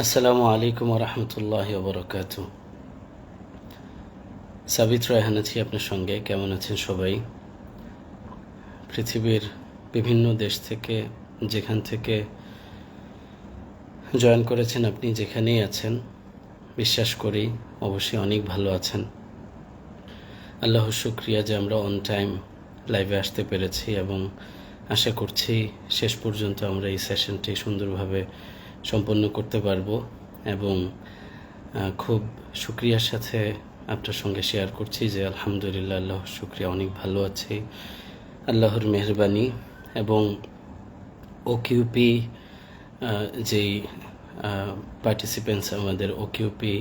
আসসালামু আলাইকুম রহমতুল্লাহি ওবরাকাত। সাবিত রায়হান আছি আপনার সঙ্গে। কেমন আছেন সবাই? পৃথিবীর বিভিন্ন দেশ থেকে, যেখান থেকে জয়েন করেছেন, আপনি যেখানেই আছেন, বিশ্বাস করি অবশ্যই অনেক ভালো আছেন। আল্লাহর শুকরিয়া যে আমরা অন টাইম লাইভে আসতে পেরেছি এবং আশা করছি শেষ পর্যন্ত আমরা এই সেশনটি সুন্দরভাবে সম্পন্ন করতে পারবো। এবং খুব শুকরিয়ার সাথে আপনার সঙ্গে শেয়ার করছি যে আলহামদুলিল্লাহ, আল্লাহর শুকরিয়া অনেক ভালো আছি, আল্লাহর মেহরবানি। এবং ওকিউপি যেই পার্টিসিপেন্টস আমাদের ওকিউপি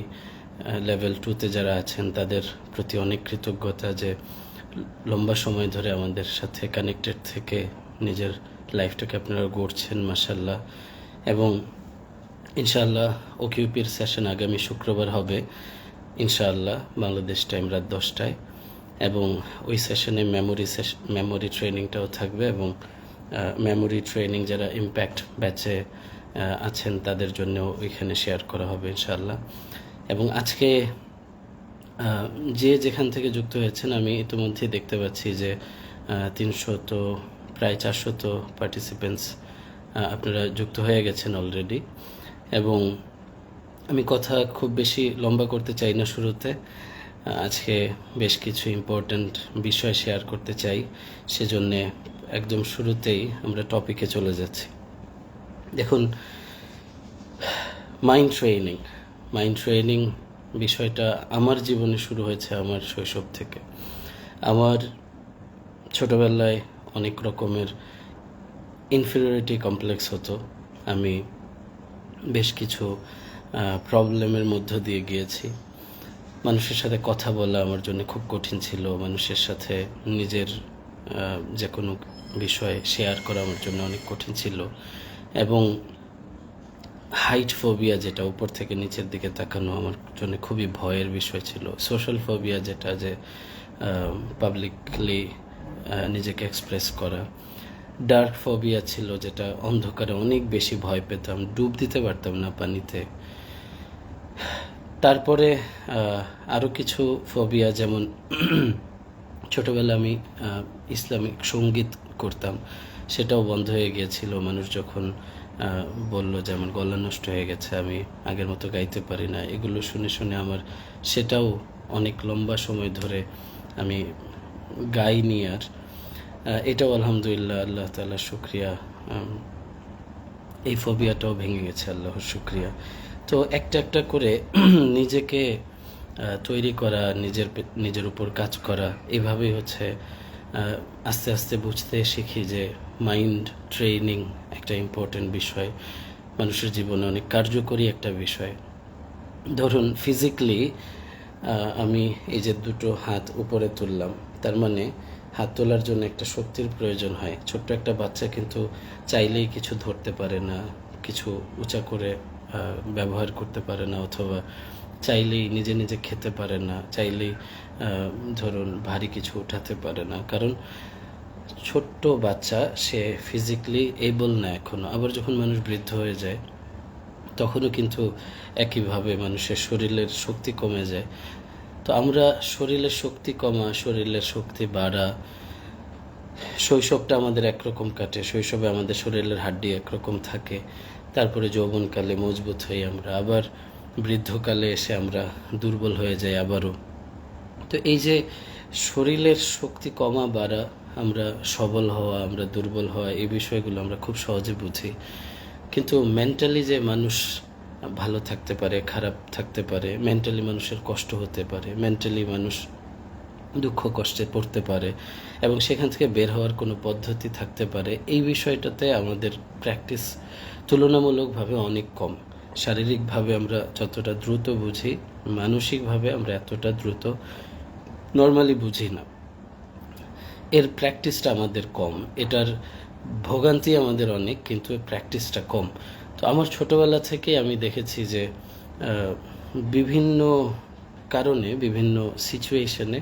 লেভেল 2-তে যারা আছেন, তাদের প্রতি অনেক কৃতজ্ঞতা যে লম্বা সময় ধরে আমাদের সাথে কানেক্টেড থেকে নিজের লাইফটাকে আপনারা গড়ছেন, মাশাল্লাহ। এবং ইনশাআল্লাহ ওকিউপির সেশন আগামী শুক্রবার হবে ইনশাআল্লাহ, বাংলাদেশ টাইম রাত 10টায়। এবং ওই সেশনে মেমোরি ট্রেনিংটাও থাকবে এবং মেমোরি ট্রেনিং যারা ইম্প্যাক্ট ব্যাচে আছেন তাদের জন্য ওইখানে শেয়ার করা হবে ইনশাআল্লাহ। এবং আজকে যে যেখান থেকে যুক্ত হয়েছেন, আমি ইতিমধ্যে দেখতে পাচ্ছি যে 300 প্রায় 400 পার্টিসিপেন্টস আপনারা যুক্ত হয়ে গেছেন অলরেডি। এবং আমি কথা খুব বেশি লম্বা করতে চাই না শুরুতে। আজকে বেশ কিছু ইম্পর্ট্যান্ট বিষয় শেয়ার করতে চাই, সেজন্যে একদম শুরুতেই আমরা টপিকে চলে যাচ্ছি। দেখুন, মাইন্ড ট্রেনিং বিষয়টা আমার জীবনে শুরু হয়েছে আমার শৈশব থেকে। আমার ছোটবেলায় অনেক রকমের ইনফিরিয়রিটি কমপ্লেক্স হতো। আমি বেশ কিছু প্রবলেমের মধ্য দিয়ে গিয়েছি। মানুষের সাথে কথা বলা আমার জন্য খুব কঠিন ছিল। মানুষের সাথে নিজের যে কোনো বিষয় শেয়ার করা আমার জন্য অনেক কঠিন ছিল। এবং হাইট ফোবিয়া, যেটা উপর থেকে নিচের দিকে তাকানো, আমার জন্য খুবই ভয়ের বিষয় ছিল। সোশ্যাল ফোবিয়া, যেটা যে পাবলিকলি নিজেকে এক্সপ্রেস করা। ডার্ক ফোবিয়া ছিল, যেটা অন্ধকারে অনেক বেশি ভয় পেতাম, ডুব দিতে পারতাম না পানিতে। তারপরে আরও কিছু ফোবিয়া, যেমন ছোটোবেলা আমি ইসলামিক সঙ্গীত করতাম, সেটাও বন্ধ হয়ে গিয়েছিল। মানুষ যখন বলল যে আমার গলা নষ্ট হয়ে গেছে, আমি আগের মতো গাইতে পারি না, এগুলো শুনে শুনে আমার সেটাও অনেক লম্বা সময় ধরে আমি গাইনি। আর এটাও আলহামদুলিল্লাহ, আল্লাহ তাআলার শুকরিয়া, এই ফোবিয়াটাও ভেঙে গেছে, আল্লাহর শুকরিয়া। তো একটা একটা করে নিজেকে তৈরি করা, নিজের উপর কাজ করা, এভাবেই হচ্ছে আস্তে আস্তে বুঝতে শিখি যে মাইন্ড ট্রেনিং একটা ইম্পর্টেন্ট বিষয়, মানুষের জীবনে অনেক কার্যকরী একটা বিষয়। ধরুন, ফিজিক্যালি আমি এই যে দুটো হাত উপরে তুললাম, তার মানে হাত তোলার জন্য একটা শক্তির প্রয়োজন হয়। ছোট্ট একটা বাচ্চা কিন্তু চাইলেই কিছু ধরতে পারে না, কিছু উঁচা করে ব্যবহার করতে পারে না, অথবা চাইলেই নিজে নিজে খেতে পারে না, চাইলেই ধরুন ভারী কিছু উঠাতে পারে না, কারণ ছোট্ট বাচ্চা, সে ফিজিক্যালি এবল না এখনো। আবার যখন মানুষ বৃদ্ধ হয়ে যায়, তখনও কিন্তু একইভাবে মানুষের শরীরের শক্তি কমে যায়। তো আমরা শরীরের শক্তি কমা, শরীরের শক্তি বাড়া, শৈশবটা আমাদের একরকম কাটে। শৈশবে আমাদের শরীরের হাড্ডি একরকম থাকে, তারপরে যৌবনকালে মজবুত হই আমরা, আবার বৃদ্ধকালে এসে আমরা দুর্বল হয়ে যাই আবারও। তো এই যে শরীরের শক্তি কমা বাড়া, আমরা সবল হওয়া, আমরা দুর্বল হওয়া, এই বিষয়গুলো আমরা খুব সহজে বুঝি। কিন্তু মেন্টালি যে মানুষ ভালো থাকতে পারে, খারাপ থাকতে পারে, মেন্টালি মানুষের কষ্ট হতে পারে, মেন্টালি মানুষ দুঃখ কষ্টে পড়তে পারে, এবং সেখান থেকে বের হওয়ার কোনো পদ্ধতি থাকতে পারে, এই বিষয়টাতে আমাদের প্র্যাকটিস তুলনামূলকভাবে অনেক কম। শারীরিকভাবে আমরা যতটা দ্রুত বুঝি, মানসিকভাবে আমরা এতটা দ্রুত নর্মালি বুঝি না। এর প্র্যাকটিসটা আমাদের কম, এটার ভোগান্তি আমাদের অনেক, কিন্তু প্র্যাকটিসটা কম। তো আমার ছোটোবেলা থেকে আমি দেখেছি যে বিভিন্ন কারণে, বিভিন্ন সিচুয়েশনে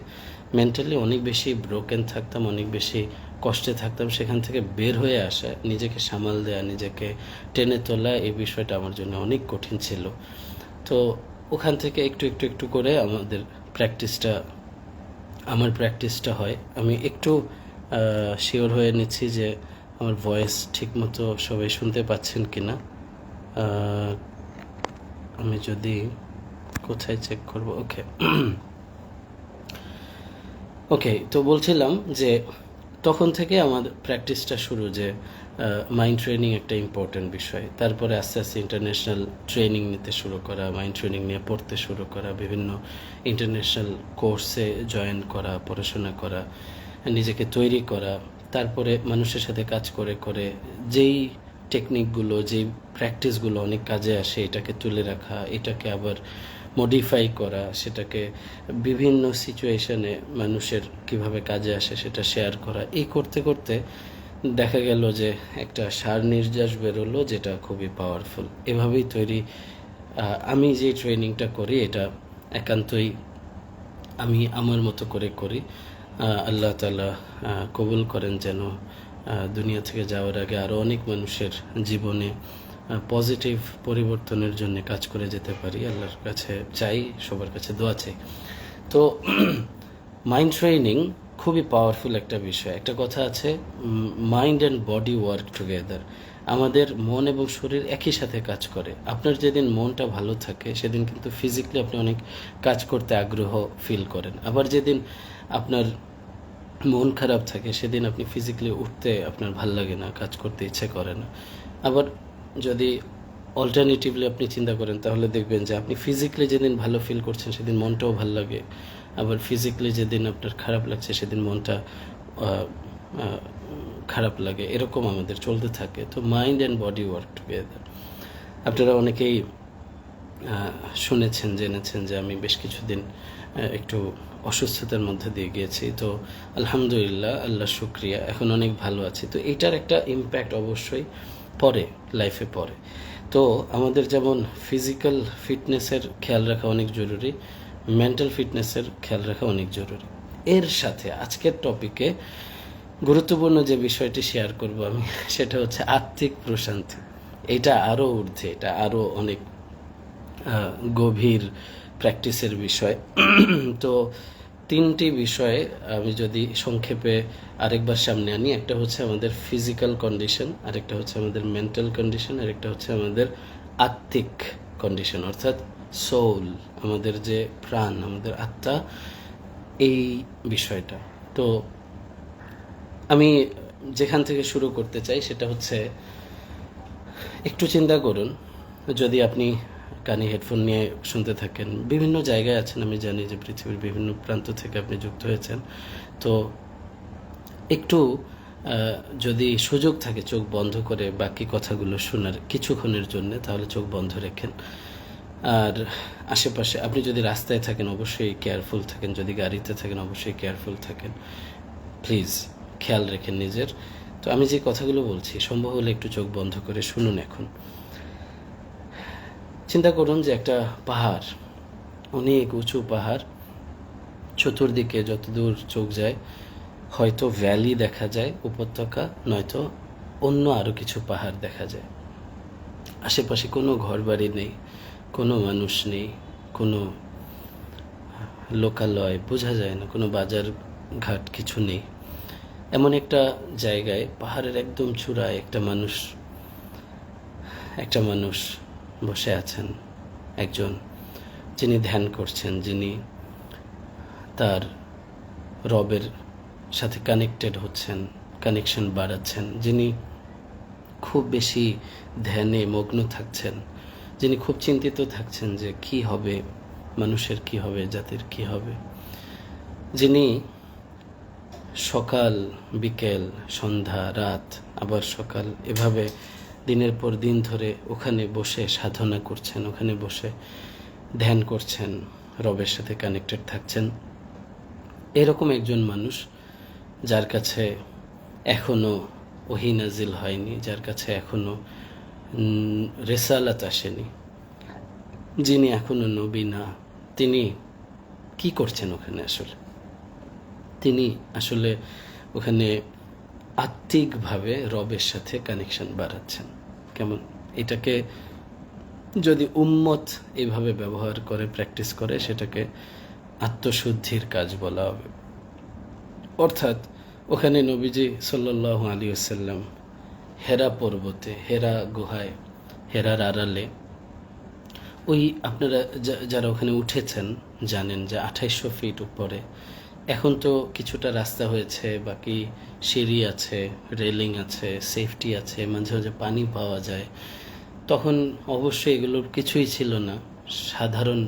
মেন্টালি অনেক বেশি ব্রোকেন থাকতাম, অনেক বেশি কষ্টে থাকতাম, সেখান থেকে বের হয়ে আসা, নিজেকে সামাল দেওয়া, নিজেকে টেনে তোলা, এই বিষয়টা আমার জন্য অনেক কঠিন ছিল। তো ওখান থেকে একটু একটু একটু করে আমার প্র্যাকটিসটা হয়। আমি একটু শিওর হয়ে নিচ্ছি যে আমার ভয়েস ঠিকমতো সবাই শুনতে পাচ্ছেন কি না। আমি যদি কোথায় চেক করব, ওকে ওকে, তো বলছিলাম যে তখন থেকে আমার প্র্যাকটিসটা শুরু, যে মাইন্ড ট্রেনিং একটা ইম্পর্ট্যান্ট বিষয়। তারপরে আস্তে আস্তে ইন্টারন্যাশনাল ট্রেনিং নিতে শুরু করা, মাইন্ড ট্রেনিং নিয়ে পড়তে শুরু করা, বিভিন্ন ইন্টারন্যাশনাল কোর্সে জয়েন করা, পড়াশোনা করা, নিজেকে তৈরি করা। তারপরে মানুষের সাথে কাজ করে করে যেই টেকনিকগুলো, যেই প্র্যাকটিসগুলো অনেক কাজে আসে, এটাকে তুলে রাখা, এটাকে আবার মডিফাই করা, সেটাকে বিভিন্ন সিচুয়েশনে মানুষের কিভাবে কাজে আসে সেটা শেয়ার করা। এই করতে করতে দেখা গেল যে একটা সার নির্যাস বেরোলো, যেটা খুবই পাওয়ারফুল। এভাবেই তৈরি। আমি যে ট্রেনিংটা করি এটা একান্তই আমি আমার মতো করে করি। আল্লাহ তাআলা কবুল করেন যেন দুনিয়া থেকে যাওয়ার আগে আরও অনেক মানুষের জীবনে পজিটিভ পরিবর্তনের জন্য কাজ করে যেতে পারি। আল্লাহর কাছে চাই, সবার কাছে দোয়া চাই। তো মাইন্ড ট্রেনিং খুবই পাওয়ারফুল একটা বিষয়। একটা কথা আছে, mind and body work together. আমাদের মন এবং শরীর একই সাথে কাজ করে। আপনার যেদিন মনটা ভালো থাকে সেদিন কিন্তু ফিজিক্যালি আপনি অনেক কাজ করতে আগ্রহ ফিল করেন। আবার যেদিন আপনার মন খারাপ থাকে সেদিন আপনি ফিজিক্যালি উঠতে আপনার ভাল লাগে না, কাজ করতে ইচ্ছে করে না। আবার যদি অল্টারনেটিভলি আপনি চিন্তা করেন তাহলে দেখবেন যে আপনি ফিজিক্যালি যেদিন ভালো ফিল করছেন সেদিন মনটাও ভালো লাগে, আবার ফিজিক্যালি যেদিন আপনার খারাপ লাগছে সেদিন মনটা খারাপ লাগে। এরকম আমাদের চলতে থাকে। তো mind and body work together. আপনারা অনেকেই শুনেছেন, জেনেছেন যে আমি বেশ কিছুদিন একটু অসুস্থতার মধ্যে দিয়ে গিয়েছি। তো আলহামদুলিল্লাহ, আল্লাহ শুক্রিয়া, এখন অনেক ভালো আছি। তো এইটার একটা ইম্প্যাক্ট অবশ্যই পরে, লাইফে পড়ে। তো আমাদের যেমন ফিজিক্যাল ফিটনেসের খেয়াল রাখা অনেক জরুরি, মেন্টাল ফিটনেসের খেয়াল রাখা অনেক জরুরি। এর সাথে আজকের টপিকে গুরুত্বপূর্ণ যে বিষয়টি শেয়ার করব আমি, সেটা হচ্ছে আত্মিক প্রশান্তি। এটা আরও ঊর্ধ্বে, এটা আরও অনেক গভীর প্র্যাকটিসের বিষয়। তো তিনটি বিষয়ে আমি যদি সংক্ষেপে আরেকবার সামনে আনি, একটা হচ্ছে আমাদের ফিজিক্যাল কন্ডিশন, আরেকটা হচ্ছে আমাদের মেন্টাল কন্ডিশন, আরেকটা হচ্ছে আমাদের আত্মিক কন্ডিশন, অর্থাৎ সোল, আমাদের যে প্রাণ, আমাদের আত্মা, এই বিষয়টা। তো আমি যেখান থেকে শুরু করতে চাই সেটা হচ্ছে, একটু চিন্তা করুন, যদি আপনি কানে হেডফোন নিয়ে শুনতে থাকেন, বিভিন্ন জায়গায় আছেন, আমি জানি যে পৃথিবীর বিভিন্ন প্রান্ত থেকে আপনি যুক্ত হয়েছেন। তো একটু যদি সুযোগ থাকে চোখ বন্ধ করে বাকি কথাগুলো শোনার কিছুক্ষণের জন্য, তাহলে চোখ বন্ধ রেখেন। আর আশেপাশে আপনি যদি রাস্তায় থাকেন অবশ্যই কেয়ারফুল থাকেন, যদি গাড়িতে থাকেন অবশ্যই কেয়ারফুল থাকেন, প্লিজ খেয়াল রেখেন নিজের। তো আমি যে কথাগুলো বলছি সম্ভব হলে একটু চোখ বন্ধ করে শুনুন। এখন চিন্তা করুন যে একটা পাহাড়, অনেক উঁচু পাহাড়, চতুর্দিকে যতদূর চোখ যায় হয়তো ভ্যালি দেখা যায়, উপত্যকা, নয়তো অন্য আরও কিছু পাহাড় দেখা যায়। আশেপাশে কোনো ঘরবাড়ি নেই, কোনো মানুষ নেই, কোনো লোকালয় বোঝা যায় না, কোনো বাজার ঘাট কিছু নেই। এমন একটা জায়গায়, পাহাড়ের একদম চূড়ায় একটা মানুষ বসে আছেন, একজন যিনি ধ্যান করছেন, যিনি তার রবের সাথে কানেক্টেড হচ্ছেন, কানেকশন বাড়াচ্ছেন, যিনি খুব বেশি ধ্যানে মগ্ন থাকছেন, যিনি খুব চিন্তিত থাকছেন যে কি হবে, মানুষের কি হবে, জাতির কি হবে, যিনি সকাল বিকেল সন্ধ্যা রাত আবার সকাল এভাবে দিনের পর দিন ধরে ওখানে বসে সাধনা করছেন, ওখানে বসে ধ্যান করছেন, রবের সাথে কানেক্টেড থাকছেন। এরকম একজন মানুষ যার কাছে এখনো ওহী নাজিল হয়নি, যার কাছে এখনো রেসালাত আসেনি, যিনি এখনো নবী না, তিনি কি করছেন ওখানে? তিনি আসলে ওখানে আত্মিকভাবে রবের সাথে কানেকশন বাড়াচ্ছেন। কেমন? এটাকে যদি উম্মত এইভাবে ব্যবহার করে, প্র্যাকটিস করে, সেটাকে আত্মশুদ্ধির কাজ বলা হবে। অর্থাৎ ওখানে নবীজি সাল্লাল্লাহু আলাইহি ওয়াসাল্লাম হেরা পর্বতে, হেরা গুহায়, হেরার আড়ালে, ওই আপনারা যারা ওখানে উঠেছেন জানেন যে 2800 ফিট উপরে। এখন তো কিছুটা রাস্তা হয়েছে, বাকি সিঁড়ি আছে, রেলিং আছে, সেফটি আছে, মাঝে মাঝে পানি পাওয়া যায়। তখন অবশ্যই এগুলোর কিছুই ছিল না। সাধারণ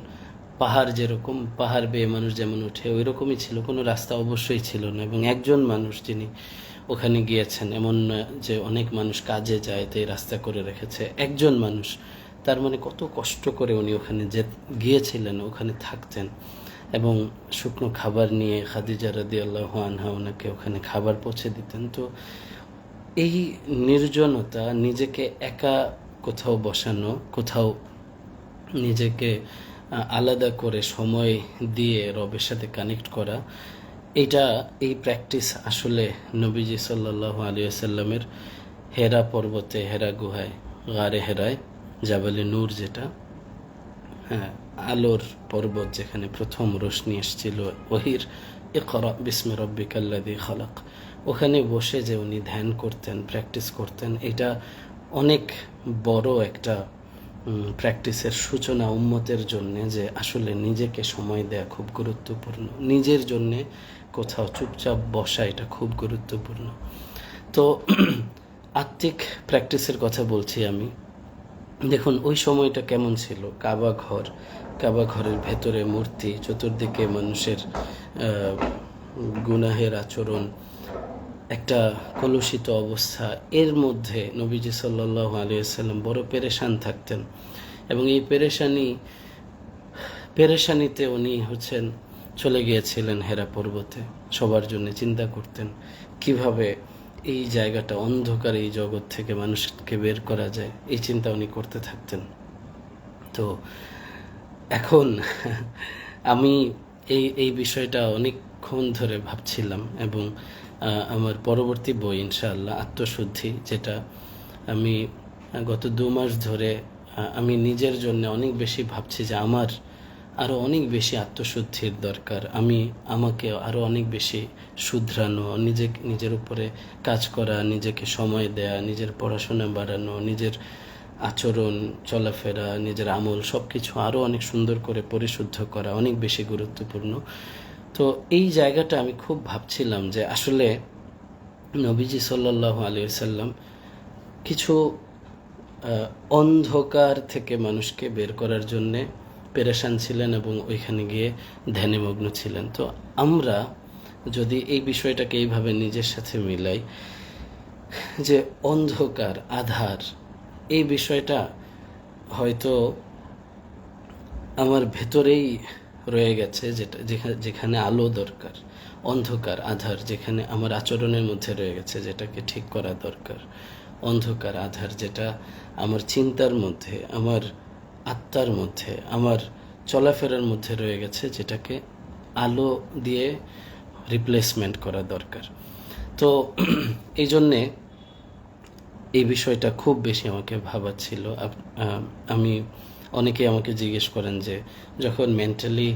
পাহাড়, যেরকম পাহাড় বেয়ে মানুষ যেমন ওঠে ওই রকমই ছিল, কোনো রাস্তা অবশ্যই ছিল না। এবং একজন মানুষ যিনি ওখানে গিয়েছেন, এমন না যে অনেক মানুষ কাজে যায় তাই রাস্তা করে রেখেছে, একজন মানুষ। তার মানে কত কষ্ট করে উনি ওখানে গিয়েছিলেন, ওখানে থাকতেন এবং শুকনো খাবার নিয়ে খাদিজা রাদিয়াল্লাহু আনহা ওনাকে ওখানে খাবার পৌঁছে দিতেন। তো এই নির্জনতা, নিজেকে একা কোথাও বসানো, কোথাও নিজেকে আলাদা করে সময় দিয়ে রবের সাথে কানেক্ট করা, এই প্র্যাকটিস আসলে নবীজি সাল্লাল্লাহু আলাইহি ওয়াসাল্লামের হেরা পর্বতে, হেরা গুহায়, গারে হেরায়, জাবালে নূর যেটা, হ্যাঁ, আলোর পর্বত, যেখানে প্রথম রোশনি এসেছিল ওহির, ইকরা বিস্মি রাব্বিকাল্লাযী খালাক, ওখানে বসে যে উনি ধ্যান করতেন, প্র্যাকটিস করতেন, এটা অনেক বড় একটা প্র্যাকটিসের সূচনা উম্মতের জন্য, যে আসলে নিজেকে সময় দেয়া খুব গুরুত্বপূর্ণ, নিজের জন্যে কোথাও চুপচাপ বসা এটা খুব গুরুত্বপূর্ণ। তো আত্মিক প্র্যাকটিসের কথা বলছি আমি। দেখুন ওই সময়টা কেমন ছিল, কাবা ঘরের ভেতরে মূর্তি, চতুর্দিকে মানুষের গুনাহের আচরণ, একটা কলুষিত অবস্থা, এর মধ্যে নবীজি সাল্লাল্লাহু আলাইহি ওয়াসাল্লাম বড় পেরেশান থাকতেন। এবং এই পেরেশানিতে উনি চলে গিয়েছিলেন হেরা পর্বতে, সবার জন্য চিন্তা করতেন কিভাবে এই জায়গাটা, অন্ধকার এই জগৎ থেকে মানুষকে বের করা যায়, এই চিন্তা উনি করতে থাকতেন। তো এখন আমি এই বিষয়টা অনেকক্ষণ ধরে ভাবছিলাম, এবং আমার পরবর্তী বই ইনশাআল্লাহ আত্মশুদ্ধি, যেটা আমি গত 2 মাস ধরে আমি নিজের জন্য অনেক বেশি ভাবছি যে আমার আরও অনেক বেশি আত্মশুদ্ধির দরকার, আমাকে আরও অনেক বেশি শুধরানো, নিজের উপরে কাজ করা, নিজেকে সময় দেয়া, নিজের পড়াশোনা বাড়ানো, নিজের আচরণ, চলাফেরা, নিজের আমল সব কিছু আরও অনেক সুন্দর করে পরিশুদ্ধ করা অনেক বেশি গুরুত্বপূর্ণ। তো এই জায়গাটা আমি খুব ভাবছিলাম যে আসলে নবীজি সাল্লাল্লাহু আলাইহি ওয়াসাল্লাম কিছু অন্ধকার থেকে মানুষকে বের করার জন্যে পেরেশান ছিলেন এবং ওইখানে গিয়ে ধ্যানে মগ্ন ছিলেন। তো আমরা যদি এই বিষয়টাকে এইভাবে নিজের সাথে মিলাই, যে অন্ধকার, আধার, এই বিষয়টা হয়তো আমার ভেতরেই রয়ে গেছে, যেখানে আলো দরকার, অন্ধকার, আধার যেখানে আমার আচরণের মধ্যে রয়ে গেছে, যেটাকে ঠিক করা দরকার, অন্ধকার, আধার যেটা আমার চিন্তার মধ্যে, আমার আত্মার মধ্যে, আমার চলাফেরার মধ্যে রয়ে গেছে, যেটাকে আলো দিয়ে রিপ্লেসমেন্ট করা দরকার। তো এই জন্যে এই বিষয়টা খুব বেশি আমাকে ভাবাচ্ছিল। অনেকেই আমাকে জিজ্ঞেস করেন যে যখন মেন্টালি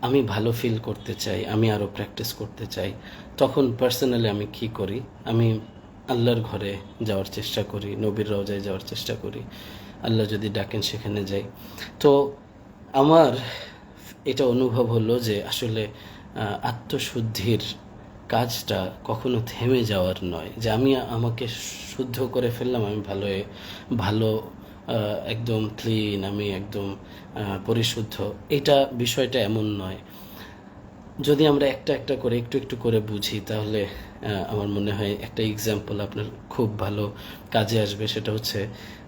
আমি ভালো ফিল করতে চাই, আমি আরও প্র্যাকটিস করতে চাই, তখন পার্সোনালি আমি কি করি? আমি আল্লাহর ঘরে যাওয়ার চেষ্টা করি, নবীর রওজায় যাওয়ার চেষ্টা করি, আল্লাহ যদি ডাকেন সেখানে যাই। তো আমার এটা অনুভব হলো যে আসলে আত্মশুদ্ধির কাজটা কখনো থেমে যাওয়ার নয়, যে আমি আমাকে শুদ্ধ করে ফেললাম, আমি ভালো একদম ক্লিন, আমি একদম পরিশুদ্ধ, বিষয়টা এমন নয়। যদি আমরা একটা করে একটু করে বুঝি, তাহলে আমার মনে হয় একটা এক্সাম্পল আপনার খুব ভালো কাজে আসবে। সেটা হচ্ছে,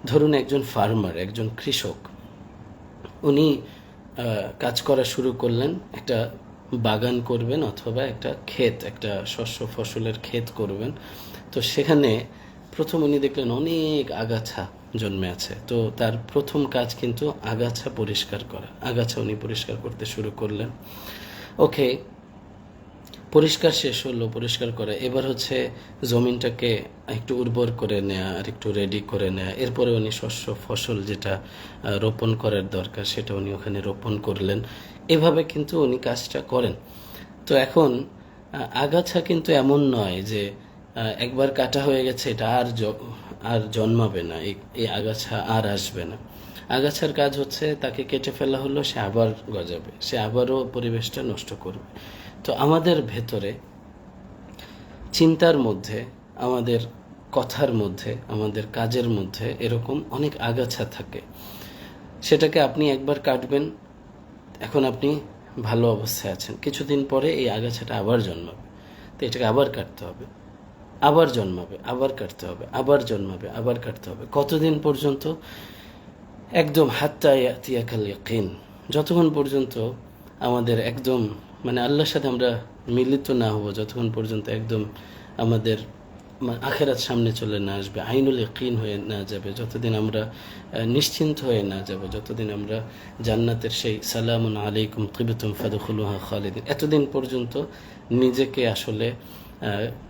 ধরুন একজন ফার্মার, একজন কৃষক, উনি কাজ করা শুরু করলেন, একটা বাগান করবেন অথবা একটা ফসলের ক্ষেত করবেন। তো সেখানে প্রথম উনি দেখলেন অনেক আগাছা জন্মে আছে। তো তার প্রথম কাজ কিন্তু আগাছা পরিষ্কার করা। উনি পরিষ্কার করতে শুরু করলেন। ওকে, পরিষ্কার শেষ হলো, পরিষ্কার করে এবার হচ্ছে জমিনটাকে একটু উর্বর করে নেওয়া আর একটু রেডি করে নেওয়া। এরপরে উনি শস্য ফসল যেটা রোপণ করার দরকার সেটা উনি ওখানে রোপণ করলেন। এভাবে কিন্তু উনি কাজটা করেন। তো এখন আগাছা কিন্তু এমন নয় যে একবার কাটা হয়ে গেছে এটা আর জন্মাবে না, এই আগাছা আর আসবে না। আগাছার কাজ হচ্ছে তাকে কেটে ফেলা হলো, সে আবার গজাবে, সে আবারও পরিবেশটা নষ্ট করবে। তো আমাদের ভেতরে চিন্তার মধ্যে, আমাদের কথার মধ্যে, আমাদের কাজের মধ্যে এরকম অনেক আগাছা থাকে। সেটাকে আপনি একবার কাটবেন, এখন আপনি ভালো অবস্থায় আছেন, কিছুদিন পরে এই আগাছাটা আবার জন্মাবে, তো এটাকে আবার কাটতে হবে, আবার জন্মাবে, আবার কাটতে হবে, আবার জন্মাবে, আবার কাটতে হবে। কতদিন পর্যন্ত? একদম হাত্তা ইয়াতিয়াকাল ইয়াকিন, যতক্ষণ পর্যন্ত আমাদের একদম মানে আল্লাহর সাথে আমরা মিলিত না হব, যতক্ষণ পর্যন্ত একদম আমাদের আখেরাত সামনে চলে না আসবে, আইনুল ইয়াকিন হয়ে না যাবে, যতদিন আমরা নিশ্চিন্ত হয়ে না যাব, যতদিন আমরা জান্নাতের সেই সালামুন আলাইকুম তিবতুম ফাদখুলুহা খালিদিন, এতদিন পর্যন্ত নিজেকে আসলে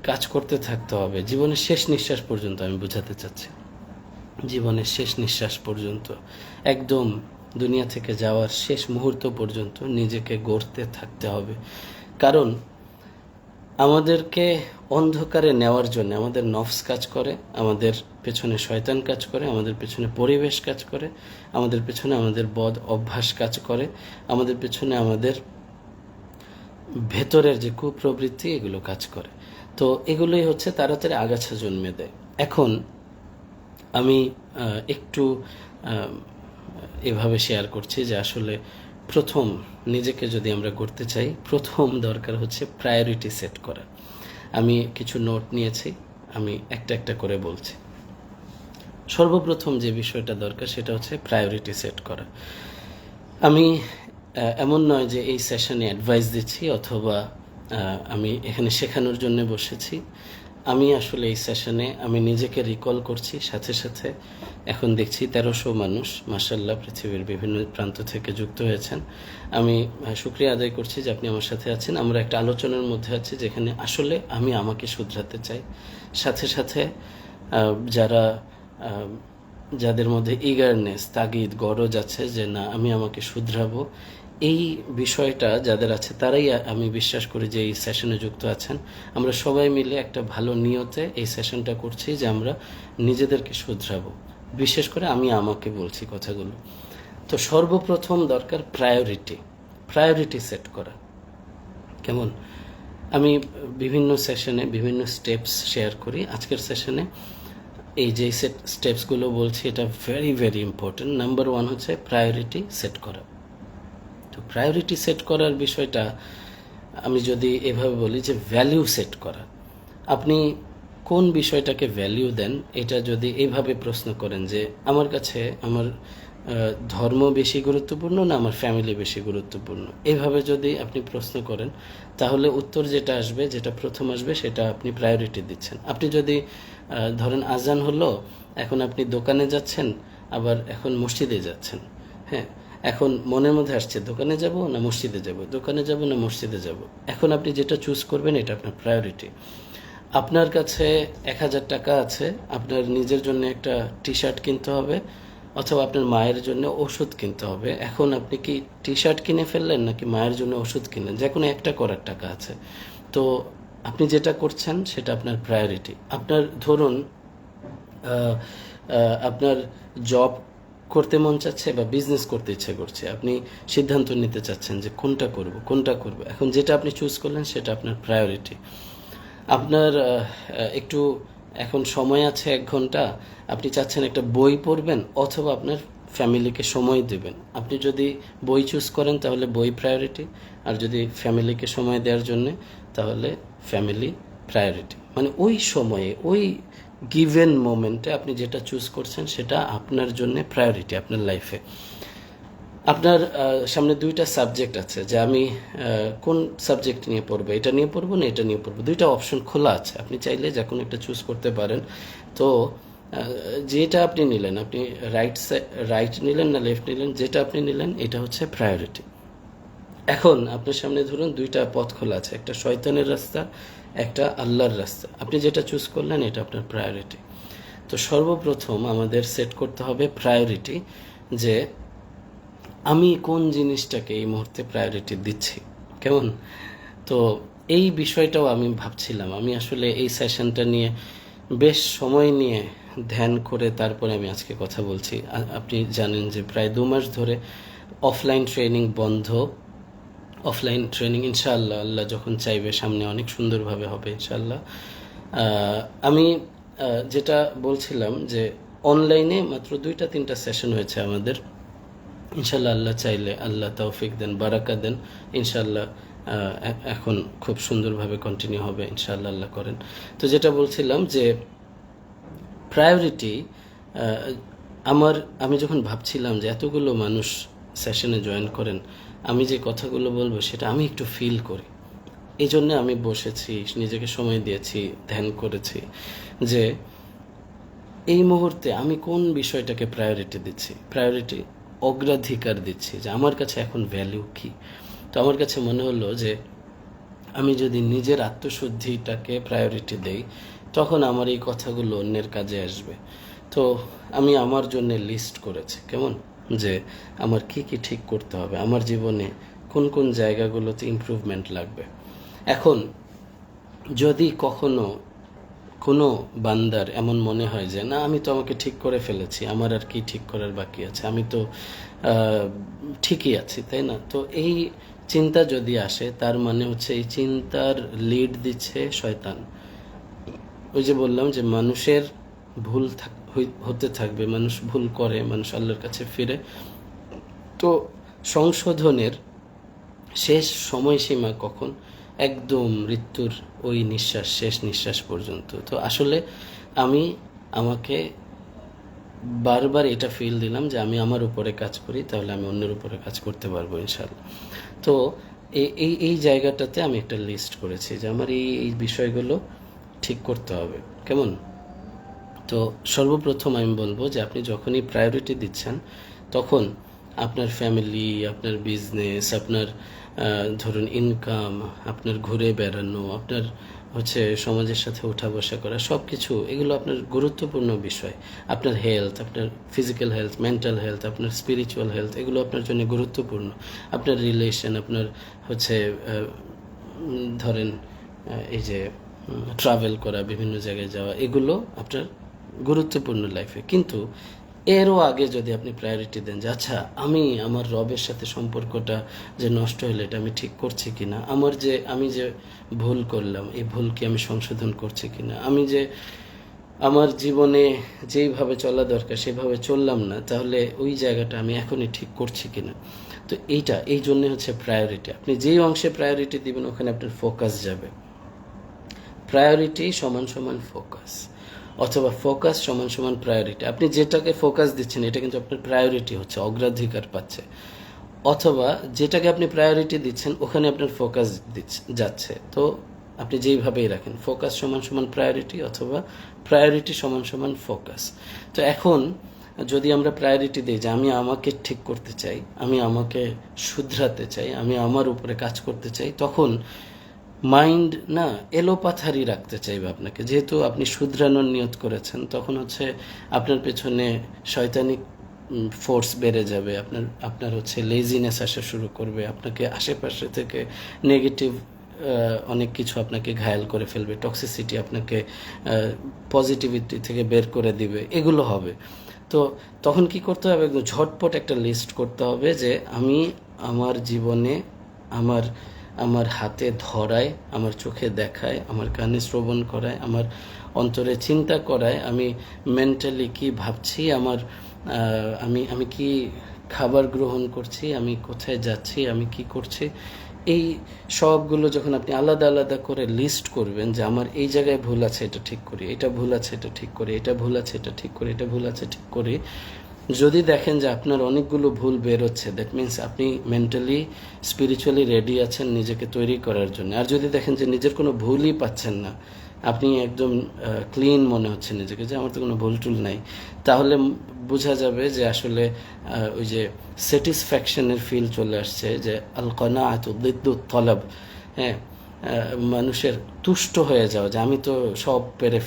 কাজ করতে থাকতে হবে। জীবনের শেষ নিঃশ্বাস পর্যন্ত, আমি বোঝাতে চাচ্ছি, জীবনের শেষ নিঃশ্বাস পর্যন্ত, একদম দুনিয়া থেকে যাওয়ার শেষ মুহূর্ত পর্যন্ত নিজেকে গড়তে থাকতে হবে। কারণ আমাদেরকে অন্ধকারে নেওয়ার জন্য আমাদের নফস কাজ করে, আমাদের পেছনে শয়তান কাজ করে, আমাদের পেছনে পরিবেশ কাজ করে, আমাদের পেছনে আমাদের বদ অভ্যাস কাজ করে, আমাদের পেছনে আমাদের ভেতরের যে কুপ্রবৃত্তি এগুলো কাজ করে। তো এগুলোই হচ্ছে তাড়াতাড়ি আগাছা জন্মে দেয়। এখন আমি একটু এভাবে শেয়ার করছি যে আসলে প্রথম নিজেকে যদি আমরা করতে চাই, প্রথম দরকার হচ্ছে প্রায়োরিটি সেট করা। আমি কিছু নোট নিয়েছি, আমি একটা একটা করে বলছি। সর্বপ্রথম যে বিষয়টা দরকার সেটা হচ্ছে প্রায়োরিটি সেট করা। আমি এমন নয় যে এই সেশনে অ্যাডভাইস দিচ্ছি অথবা আমি এখানে শেখানোর জন্য বসেছি। আমি আসলে এই সেশনে আমি নিজেকে রিকল করছি, সাথে সাথে এখন দেখছি 1300 মানুষ মাশাআল্লাহ পৃথিবীর বিভিন্ন প্রান্ত থেকে যুক্ত হয়েছেন। আমি শুকরিয়া আদায় করছি যে আপনি আমার সাথে আছেন। আমরা একটা আলোচনার মধ্যে আছি যেখানে আসলে আমি আমাকে শুধরাতে চাই, সাথে সাথে যারা যাদের মধ্যে ইগারনেস, তাগিদ, গরজ আছে যে না আমি আমাকে শুধরাবো, এই বিষয়টা যাদের আছে তারাই আমি বিশ্বাস করি যে এই সেশনে যুক্ত আছেন। আমরা সবাই মিলে একটা ভালো নিয়তে এই সেশনটা করছি যে আমরা নিজেদেরকে শুধরাবো। বিশেষ করে আমি আমাকে বলছি কথাগুলো। তো সর্বপ্রথম দরকার প্রায়োরিটি সেট করা। কেমন? আমি বিভিন্ন সেশনে বিভিন্ন স্টেপস শেয়ার করি। আজকের সেশনে এই যে স্টেপসগুলো বলছি এটা ভেরি ভেরি ইম্পর্টেন্ট। নাম্বার 1 হচ্ছে প্রায়োরিটি সেট করা। তো প্রায়োরিটি সেট করার বিষয়টা আমি যদি এভাবে বলি যে ভ্যালিউ সেট করা। আপনি কোন বিষয়টাকে ভ্যালিউ দেন, এটা যদি এইভাবে প্রশ্ন করেন যে আমার কাছে আমার ধর্ম বেশি গুরুত্বপূর্ণ না আমার ফ্যামিলি বেশি গুরুত্বপূর্ণ, এইভাবে যদি আপনি প্রশ্ন করেন তাহলে উত্তর যেটা আসবে, যেটা প্রথম আসবে সেটা আপনি প্রায়োরিটি দিচ্ছেন। আপনি যদি ধরেন আজান হলো, এখন আপনি দোকানে যাচ্ছেন, আবার এখন মসজিদে যাচ্ছেন, হ্যাঁ, এখন মনের মধ্যে আসছে দোকানে যাব না মসজিদে যাব, দোকানে যাব না মসজিদে যাব। এখন আপনি যেটা চুজ করবেন এটা আপনার প্রায়োরিটি। আপনার কাছে 1000 টাকা আছে, আপনার নিজের জন্য একটা টি শার্ট কিনতে হবে অথবা আপনার মায়ের জন্য ওষুধ কিনতে হবে। এখন আপনি কি টি শার্ট কিনে ফেললেন নাকি মায়ের জন্য ওষুধ কিনলেন? যে কোনো একটা করার টাকা আছে, তো আপনি যেটা করছেন সেটা আপনার প্রায়োরিটি। আপনার ধরুন আপনার জব করতে মন চাচ্ছে বা বিজনেস করতে ইচ্ছে করছে, আপনি সিদ্ধান্ত নিতে চাচ্ছেন যে কোনটা করব। এখন যেটা আপনি চুজ করলেন সেটা আপনার প্রায়োরিটি। আপনার একটু এখন সময় আছে 1 ঘন্টা, আপনি চাচ্ছেন একটা বই পড়বেন অথবা আপনার ফ্যামিলিকে সময় দেবেন। আপনি যদি বই চুজ করেন তাহলে বই প্রায়োরিটি, আর যদি ফ্যামিলিকে সময় দেওয়ার জন্য তাহলে ফ্যামিলি প্রায়োরিটি। মানে ওই সময়ে ওই গিভেন মোমেন্টে আপনি যেটা চুজ করছেন সেটা আপনার জন্য প্রায়োরিটি আপনার লাইফে। আপনার সামনে 2টা সাবজেক্ট আছে যে আমি কোন সাবজেক্ট নিয়ে পড়বো, এটা নিয়ে পড়বো না এটা নিয়ে পড়বো, 2টা অপশন খোলা আছে, আপনি চাইলে যে কোনো একটা চুজ করতে পারেন। তো যেটা আপনি নিলেন, আপনি রাইট নিলেন না লেফট নিলেন, যেটা আপনি নিলেন এটা হচ্ছে প্রায়োরিটি। এখন আপনার সামনে ধরুন দুইটা পথ খোলা আছে, একটা শয়তানের রাস্তা, একটা আল্লাহর রাস্তা। আপনি যেটা চুজ করলেন এটা আপনার প্রায়োরিটি। তো সর্বপ্রথম আমাদের সেট করতে হবে প্রায়োরিটি, যে আমি কোন জিনিসটাকে এই মুহূর্তে প্রায়োরিটি দিচ্ছি, কেমন? তো এই বিষয়টাও আমি ভাবছিলাম। আমি আসলে এই সেশনটা নিয়ে বেশ সময় নিয়ে ধ্যান করে তারপরে আমি আজকে কথা বলছি। আপনি জানেন যে প্রায় 2 মাস ধরে অফলাইন ট্রেনিং বন্ধ। অফলাইন ট্রেনিং ইনশাআল্লাহ আল্লাহ যখন চাইবে সামনে অনেক সুন্দরভাবে হবে ইনশাআল্লাহ। আমি যেটা বলছিলাম যে অনলাইনে মাত্র 2-3টা সেশন হয়েছে আমাদের। ইনশাল্লাহ আল্লাহ চাইলে, আল্লাহ তৌফিক দেন, বারাকা দেন, ইনশাল্লাহ এখন খুব সুন্দরভাবে কন্টিনিউ হবে ইনশাল্লাহ, আল্লাহ করেন। তো যেটা বলছিলাম যে প্রায়োরিটি, আমি যখন ভাবছিলাম যে এতগুলো মানুষ সেশনে জয়েন করেন, আমি যে কথাগুলো বলবো সেটা আমি একটু ফিল করি, এই জন্য আমি বসেছি, নিজেকে সময় দিয়েছি, ধ্যান করেছি যে এই মুহূর্তে আমি কোন বিষয়টাকে প্রায়োরিটি দিচ্ছি, প্রায়োরিটি অগ্রাধিকার দিচ্ছি, যে আমার কাছে এখন ভ্যালু কি। তো আমার কাছে মনে হলো যে আমি যদি নিজের আত্মশুদ্ধিটাকে প্রায়োরিটি দেই, তখন আমার এই কথাগুলো অন্যের কাজে আসবে। তো আমি আমার জন্য লিস্ট করেছি, কেমন, যে আমার কি কি ঠিক করতে হবে, আমার জীবনে কোন কোন জায়গাগুলোতে ইমপ্রুভমেন্ট লাগবে। এখন যদি কখনো কোনো বান্দার এমন মনে হয় যে না, আমি তো আমাকে ঠিক করে ফেলেছি, আমার আর কি ঠিক করার বাকি আছে, আমি তো ঠিকই আছি, তাই না? তো এই চিন্তা যদি আসে, তার মানে হচ্ছে এই চিন্তার লিড দিচ্ছে শয়তান। ওই যে বললাম যে মানুষের ভুল হতে থাকবে, মানুষ ভুল করে, মানুষ আল্লাহর কাছে ফিরে। তো সংশোধনের শেষ সময়সীমা কখন? একদম মৃত্যুর ওই নিঃশ্বাস, শেষ নিঃশ্বাস পর্যন্ত। তো আসলে আমি আমাকে বারবার এটা ফিল দিলাম যে আমি আমার উপরে কাজ করি, তাহলে আমি অন্যের উপরে কাজ করতে পারবো ইনশাল্লাহ। তো এই এই জায়গাটাতে আমি একটা লিস্ট করেছি যে আমার এই বিষয়গুলো ঠিক করতে হবে, কেমন? তো সর্বপ্রথম আমি বলবো যে আপনি যখনই প্রায়োরিটি দিচ্ছেন, তখন আপনার ফ্যামিলি, আপনার বিজনেস, আপনার ধরুন ইনকাম, আপনার ঘুরে বেড়ানো, আপনার হচ্ছে সমাজের সাথে ওঠা বসা করা, সব কিছু এগুলো আপনার গুরুত্বপূর্ণ বিষয়। আপনার হেলথ, আপনার ফিজিক্যাল হেলথ, মেন্টাল হেলথ, আপনার স্পিরিচুয়াল হেলথ, এগুলো আপনার জন্য গুরুত্বপূর্ণ। আপনার রিলেশন, আপনার হচ্ছে ধরেন এই যে ট্রাভেল করা, বিভিন্ন জায়গায় যাওয়া, এগুলো আপনার গুরুত্বপূর্ণ লাইফে। কিন্তু এরও আগে যদি আপনি প্রায়োরিটি দেন যে আচ্ছা, আমি আমার রবের সাথে সম্পর্কটা যে নষ্ট হলে এটা আমি ঠিক করছি কিনা, আমি যে ভুল করলাম এই ভুল কি আমি সংশোধন করছি কিনা, আমি যে আমার জীবনে যেইভাবে চলা দরকার সেভাবে চললাম না, তাহলে ওই জায়গাটা আমি এখনই ঠিক করছি কিনা। তো এই জন্য হচ্ছে প্রায়োরিটি। আপনি যেই অংশে প্রায়োরিটি দিবেন ওখানে আপনার ফোকাস যাবে। প্রায়োরিটি সমান সমান ফোকাস, অথবা ফোকাস সমান সমান প্রায়োরিটি। আপনি যেটাকে ফোকাস দিচ্ছেন এটা কিন্তু আপনার প্রায়োরিটি হচ্ছে, অগ্রাধিকার পাচ্ছে। অথবা যেটাকে আপনি প্রায়োরিটি দিচ্ছেন ওখানে আপনার ফোকাস যাচ্ছে। তো আপনি যেইভাবেই রাখেন, ফোকাস সমান সমান প্রায়োরিটি, অথবা প্রায়োরিটি সমান সমান ফোকাস। তো এখন যদি আমরা প্রায়োরিটি দিই যে আমি আমাকে ঠিক করতে চাই, আমি আমাকে শুধরাতে চাই, আমি আমার উপরে কাজ করতে চাই, তখন মাইন্ড না এলোপাথারি রাখতে চাইবে আপনাকে। যেহেতু আপনি শুধরানোর নিয়ত করেছেন, তখন হচ্ছে আপনার পেছনে শয়তানিক ফোর্স বেড়ে যাবে, আপনার হচ্ছে লেজিনেস আসা শুরু করবে, আপনাকে আশেপাশে থেকে নেগেটিভ অনেক কিছু আপনাকে ঘায়াল করে ফেলবে, টক্সিসিটি আপনাকে পজিটিভিটি থেকে বের করে দিবে, এগুলো হবে। তো তখন কি করতে হবে? একদম ঝটপট একটা লিস্ট করতে হবে যে আমি আমার জীবনে আমার হাতে ধরায়, আমার চোখে দেখায়, আমার কানে শ্রবণ করায়, আমার অন্তরে চিন্তা করায়, আমি মেন্টালি কি ভাবছি, আমি কি খাবার গ্রহণ করছি, আমি কোথায় যাচ্ছি, আমি কি করছি, এই সবগুলো যখন আপনি আলাদা আলাদা করে লিস্ট করবেন যে আমার এই জায়গায় ভুল আছে, এটা ঠিক করি, এটা ভুল আছে, এটা ঠিক করি, এটা ভুল আছে, এটা ঠিক করি, এটা ভুল আছে, ঠিক করি। যদি দেখেন যে আপনার অনেকগুলো ভুল বেরোচ্ছে, দ্যাট মিনস আপনি মেন্টালি স্পিরিচুয়ালি রেডি আছেন নিজেকে তৈরি করার জন্য। আর যদি দেখেন যে নিজের কোনো ভুলই পাচ্ছেন না, আপনি একদম ক্লিন মনে হচ্ছে নিজেকে, যে আমার তো কোনো ভুল টুল নাই, তাহলে বোঝা যাবে যে আসলে ওই যে স্যাটিসফ্যাকশনের ফিল চলে আসছে, যে আল কানাআতু দিদ্দুত তলব। হ্যাঁ, মানুষের তুষ্ট হয়ে যাওয়া, যে আমি তো সব পেরে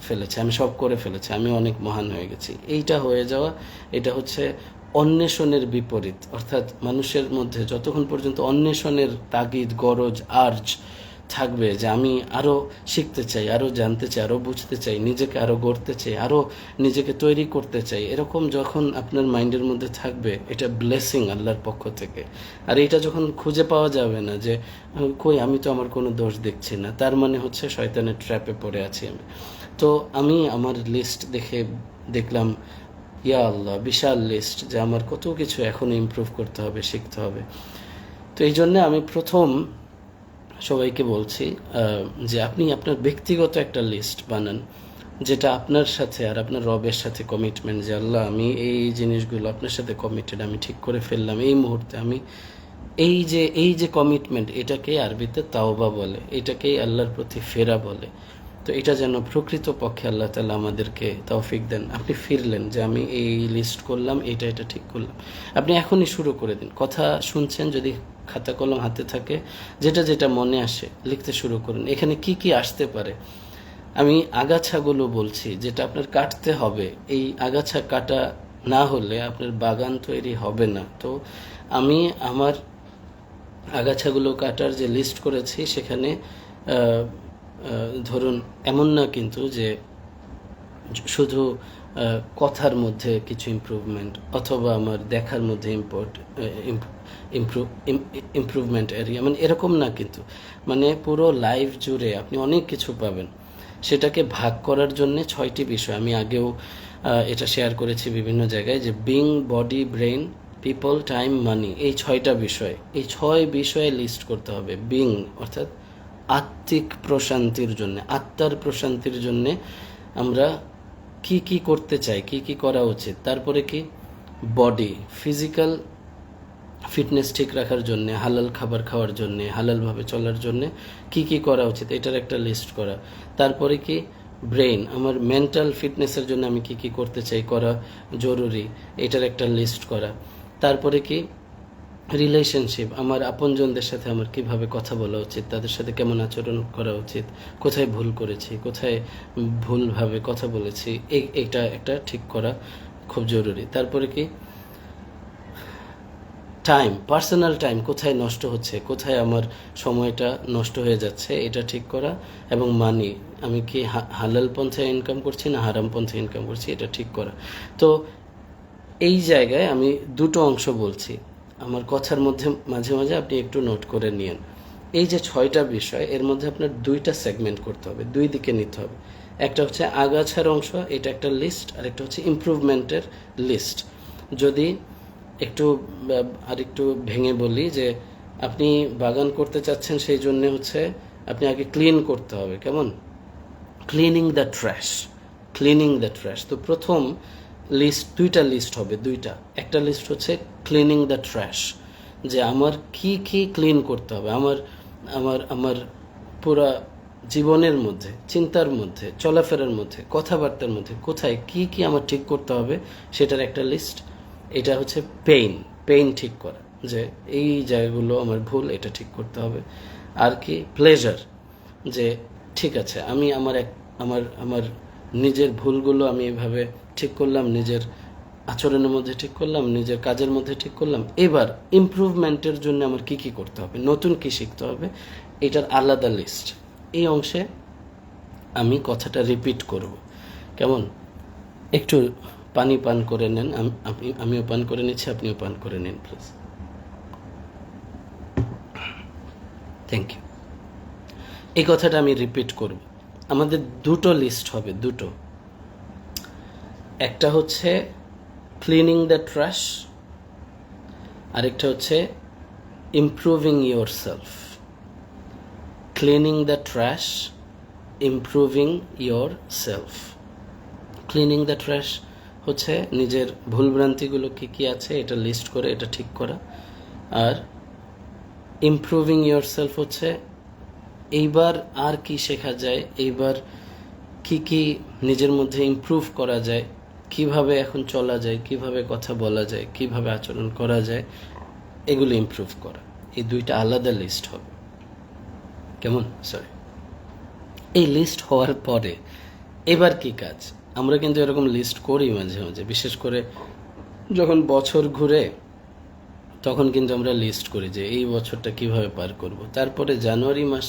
ফেলেছি, আমি সব করে ফেলেছি, আমি অনেক মহান হয়ে গেছি, এইটা হয়ে যাওয়া, এটা হচ্ছে অন্বেষণের বিপরীত। অর্থাৎ মানুষের মধ্যে যতক্ষণ পর্যন্ত অন্বেষণের তাগিদ, গরজ, আর্জ থাকবে, যে আমি আরও শিখতে চাই, আরও জানতে চাই, আরও বুঝতে চাই, নিজেকে আরও গড়তে চাই, আরও নিজেকে তৈরি করতে চাই, এরকম যখন আপনার মাইন্ডের মধ্যে থাকবে, এটা ব্লেসিং আল্লাহর পক্ষ থেকে। আর এটা যখন খুঁজে পাওয়া যাবে না, যে কই আমি তো আমার কোনো দোষ দেখছি না, তার মানে হচ্ছে শয়তানের ট্র্যাপে পড়ে আছি আমি। তো আমি আমার লিস্ট দেখলাম, ইয়া আল্লাহ, বিশাল লিস্ট, যে আমার কত কিছু এখনও ইমপ্রুভ করতে হবে, শিখতে হবে। তো এই জন্যে আমি প্রথম সবাইকে বলছি যে আপনি আপনার ব্যক্তিগত একটা লিস্ট বানান, যেটা আপনার সাথে আর আপনার রবের সাথে কমিটমেন্ট, যে আল্লাহ আমি এই জিনিসগুলো আপনার সাথে কমিটেড, আমি ঠিক করে ফেললাম এই মুহূর্তে। আমি এই যে কমিটমেন্ট, এটাকে আরবিতে তাওবা বলে, এটাকেই আল্লাহর প্রতি ফেরা বলে। তো এটা যেন প্রকৃত পক্ষে আল্লাহ তাআলা আমাদেরকে তৌফিক দেন। আপনি ফিরলেন যে আমি এই লিস্ট করলাম, এটা ঠিক করলাম। আপনি এখনই শুরু করে দিন। কথা শুনছেন, যদি খাতা কলম হাতে থাকে, যেটা মনে আসে লিখতে শুরু করুন। এখানে কি আসতে পারে, আমি আগাছাগুলো বলছি, যেটা আপনার কাটতে হবে। এই আগাছা কাটা না হলে আপনার বাগান তৈরি হবে না। তো আমি আমার আগাছাগুলো কাটার যে লিস্ট করেছি, সেখানে ধরুন এমন না কিন্তু যে শুধু কথার মধ্যে কিছু ইমপ্রুভমেন্ট, অথবা আমার দেখার মধ্যে ইমপ্রুভমেন্ট এরিয়া, মানে এরকম না কিন্তু, মানে পুরো লাইফ জুড়ে আপনি অনেক কিছু পাবেন। সেটাকে ভাগ করার জন্য 6টি বিষয়, আমি আগেও এটা শেয়ার করেছি বিভিন্ন জায়গায়, যে being, body, brain, people, time, money, এই 6টা বিষয়, এই 6 বিষয়ে লিস্ট করতে হবে। বিং অর্থাৎ আত্মিক প্রশান্তির জন্য, আত্মার প্রশান্তির জন্য আমরা কি করতে চাই, কি করা উচিত। তারপরে কি বডি, ফিজিক্যাল ফিটনেস ঠিক রাখার জন্য, হালাল খাবার খাওয়ার জন্য, হালালভাবে চলার জন্য কি করা উচিত, এটার একটা লিস্ট করা। তারপরে কি ব্রেইন, আমার মেন্টাল ফিটনেসের জন্য আমি কি করতে চাই, করা জরুরি, এটার একটা লিস্ট করা। তারপরে কি রিলেশনশিপ, আমার আপনজনদের সাথে আমার কিভাবে কথা বলা উচিত, তাদের সাথে কেমন আচরণ করা উচিত, কোথায় ভুল করেছি, কোথায় ভুলভাবে কথা বলেছি, এইটা একটা ঠিক করা খুব জরুরি। তারপরে কি টাইম, পার্সোনাল টাইম, কোথায় নষ্ট হচ্ছে, কোথায় আমার সময়টা নষ্ট হয়ে যাচ্ছে, এটা ঠিক করা। এবং মানি, আমি কি হালাল পন্থায় ইনকাম করছি না হারাম পন্থায় ইনকাম করছি, এটা ঠিক করা। তো এই জায়গায় আমি দুটো অংশ বলছি, আমার কথার মধ্যে মাঝে মাঝে আপনি একটু নোট করে নিন। এই যে 6টা বিষয়, এর মধ্যে আপনার 2টা সেগমেন্ট করতে হবে, 2 দিকে নিতে হবে। একটা হচ্ছে আগাছার অংশ, এটা একটা লিস্ট, আর একটা হচ্ছে ইমপ্রুভমেন্টের লিস্ট। যদি একটু ভেঙে বলি, যে আপনি বাগান করতে চাচ্ছেন, সেই জন্য হচ্ছে আপনি আগে ক্লিন করতে হবে। কেমন? Cleaning the trash. তো প্রথম লিস্ট, 2টা লিস্ট হবে, 2টা। একটা লিস্ট হচ্ছে ক্লিনিং দ্য ট্র্যাশ, যে আমার কি ক্লিন করতে হবে, আমার পুরা জীবনের মধ্যে, চিন্তার মধ্যে, চলাফেরার মধ্যে, কথাবার্তার মধ্যে, কোথায় কি আমার ঠিক করতে হবে, সেটার একটা লিস্ট। এটা হচ্ছে পেইন ঠিক করা, যে এই জায়গাগুলো আমার ভুল, এটা ঠিক করতে হবে। আর কি প্লেজার, যে ঠিক আছে, আমি আমার নিজের ভুলগুলো আমি এভাবে ঠিক করলাম, নিজের আচরণের মধ্যে ঠিক করলাম, নিজের কাজের মধ্যে ঠিক করলাম। এবার ইমপ্রুভমেন্টের জন্য আমার কি করতে হবে, নতুন কি শিখতে হবে, এটার আলাদা লিস্ট। এই অংশে আমি কথাটা রিপিট করব। কেমন? একটু পানি পান করে নেন, আমিও পান করে নিচ্ছি, আপনিও পান করে নিন প্লিজ। Thank you. এই কথাটা আমি রিপিট করব। আমাদের 2টো লিস্ট হবে, 2টো। একটা হচ্ছে ক্লিনিং দ্য ট্র্যাশ, আরেকটা হচ্ছে improving your self. Cleaning the trash, improving your self. Cleaning the trash হচ্ছে নিজের ভুলভ্রান্তিগুলো কি আছে এটা লিস্ট করে এটা ঠিক করা। আর ইমপ্রুভিং ইয়োর সেলফ হচ্ছে এইবার আর কি শেখা যায়, এইবার কি নিজের মধ্যে ইমপ্রুভ করা যায়, কিভাবে এখন চলা যায়, কিভাবে কথা বলা যায়, কিভাবে আচরণ করা যায়, এগুলো ইমপ্রুভ করা। এই দুইটা আলাদা লিস্ট হবে। কেমন? সরি। এই লিস্ট হওয়ার পরে এবার কি কাজ? আমরা কিন্তু এরকম লিস্ট করি মাঝে মাঝে, বিশেষ করে যখন বছর ঘুরে তখন কিন্তু আমরা লিস্ট করি যে এই বছরটা কিভাবে পার করব। তারপরে জানুয়ারি মাস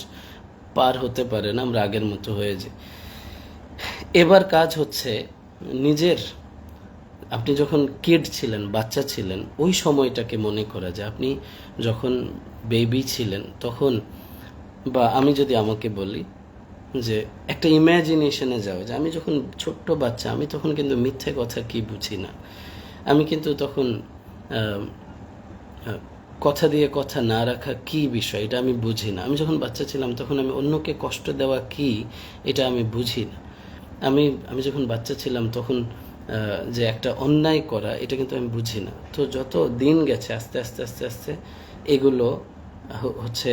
পার হতে পারে না, আমরা আগের মতো হয়ে যাই। এবার কাজ হচ্ছে নিজের, আপনি যখন কিড ছিলেন, বাচ্চা ছিলেন, ওই সময়টাকে মনে করা যায়। আপনি যখন বেবি ছিলেন তখন, বা আমি যদি আমাকে বলি যে একটা ইম্যাজিনেশনে যাও, যে আমি যখন ছোট্ট বাচ্চা, আমি তখন কিন্তু মিথ্যে কথা কি বুঝি না। আমি কিন্তু তখন কথা দিয়ে কথা না রাখা কি বিষয় এটা আমি বুঝি না। আমি যখন বাচ্চা ছিলাম তখন আমি অন্যকে কষ্ট দেওয়া কি এটা আমি বুঝি না। আমি আমি যখন বাচ্চা ছিলাম তখন যে একটা অন্যায় করা এটা কিন্তু আমি বুঝি না। তো যত দিন গেছে আস্তে আস্তে আস্তে আস্তে এগুলো হচ্ছে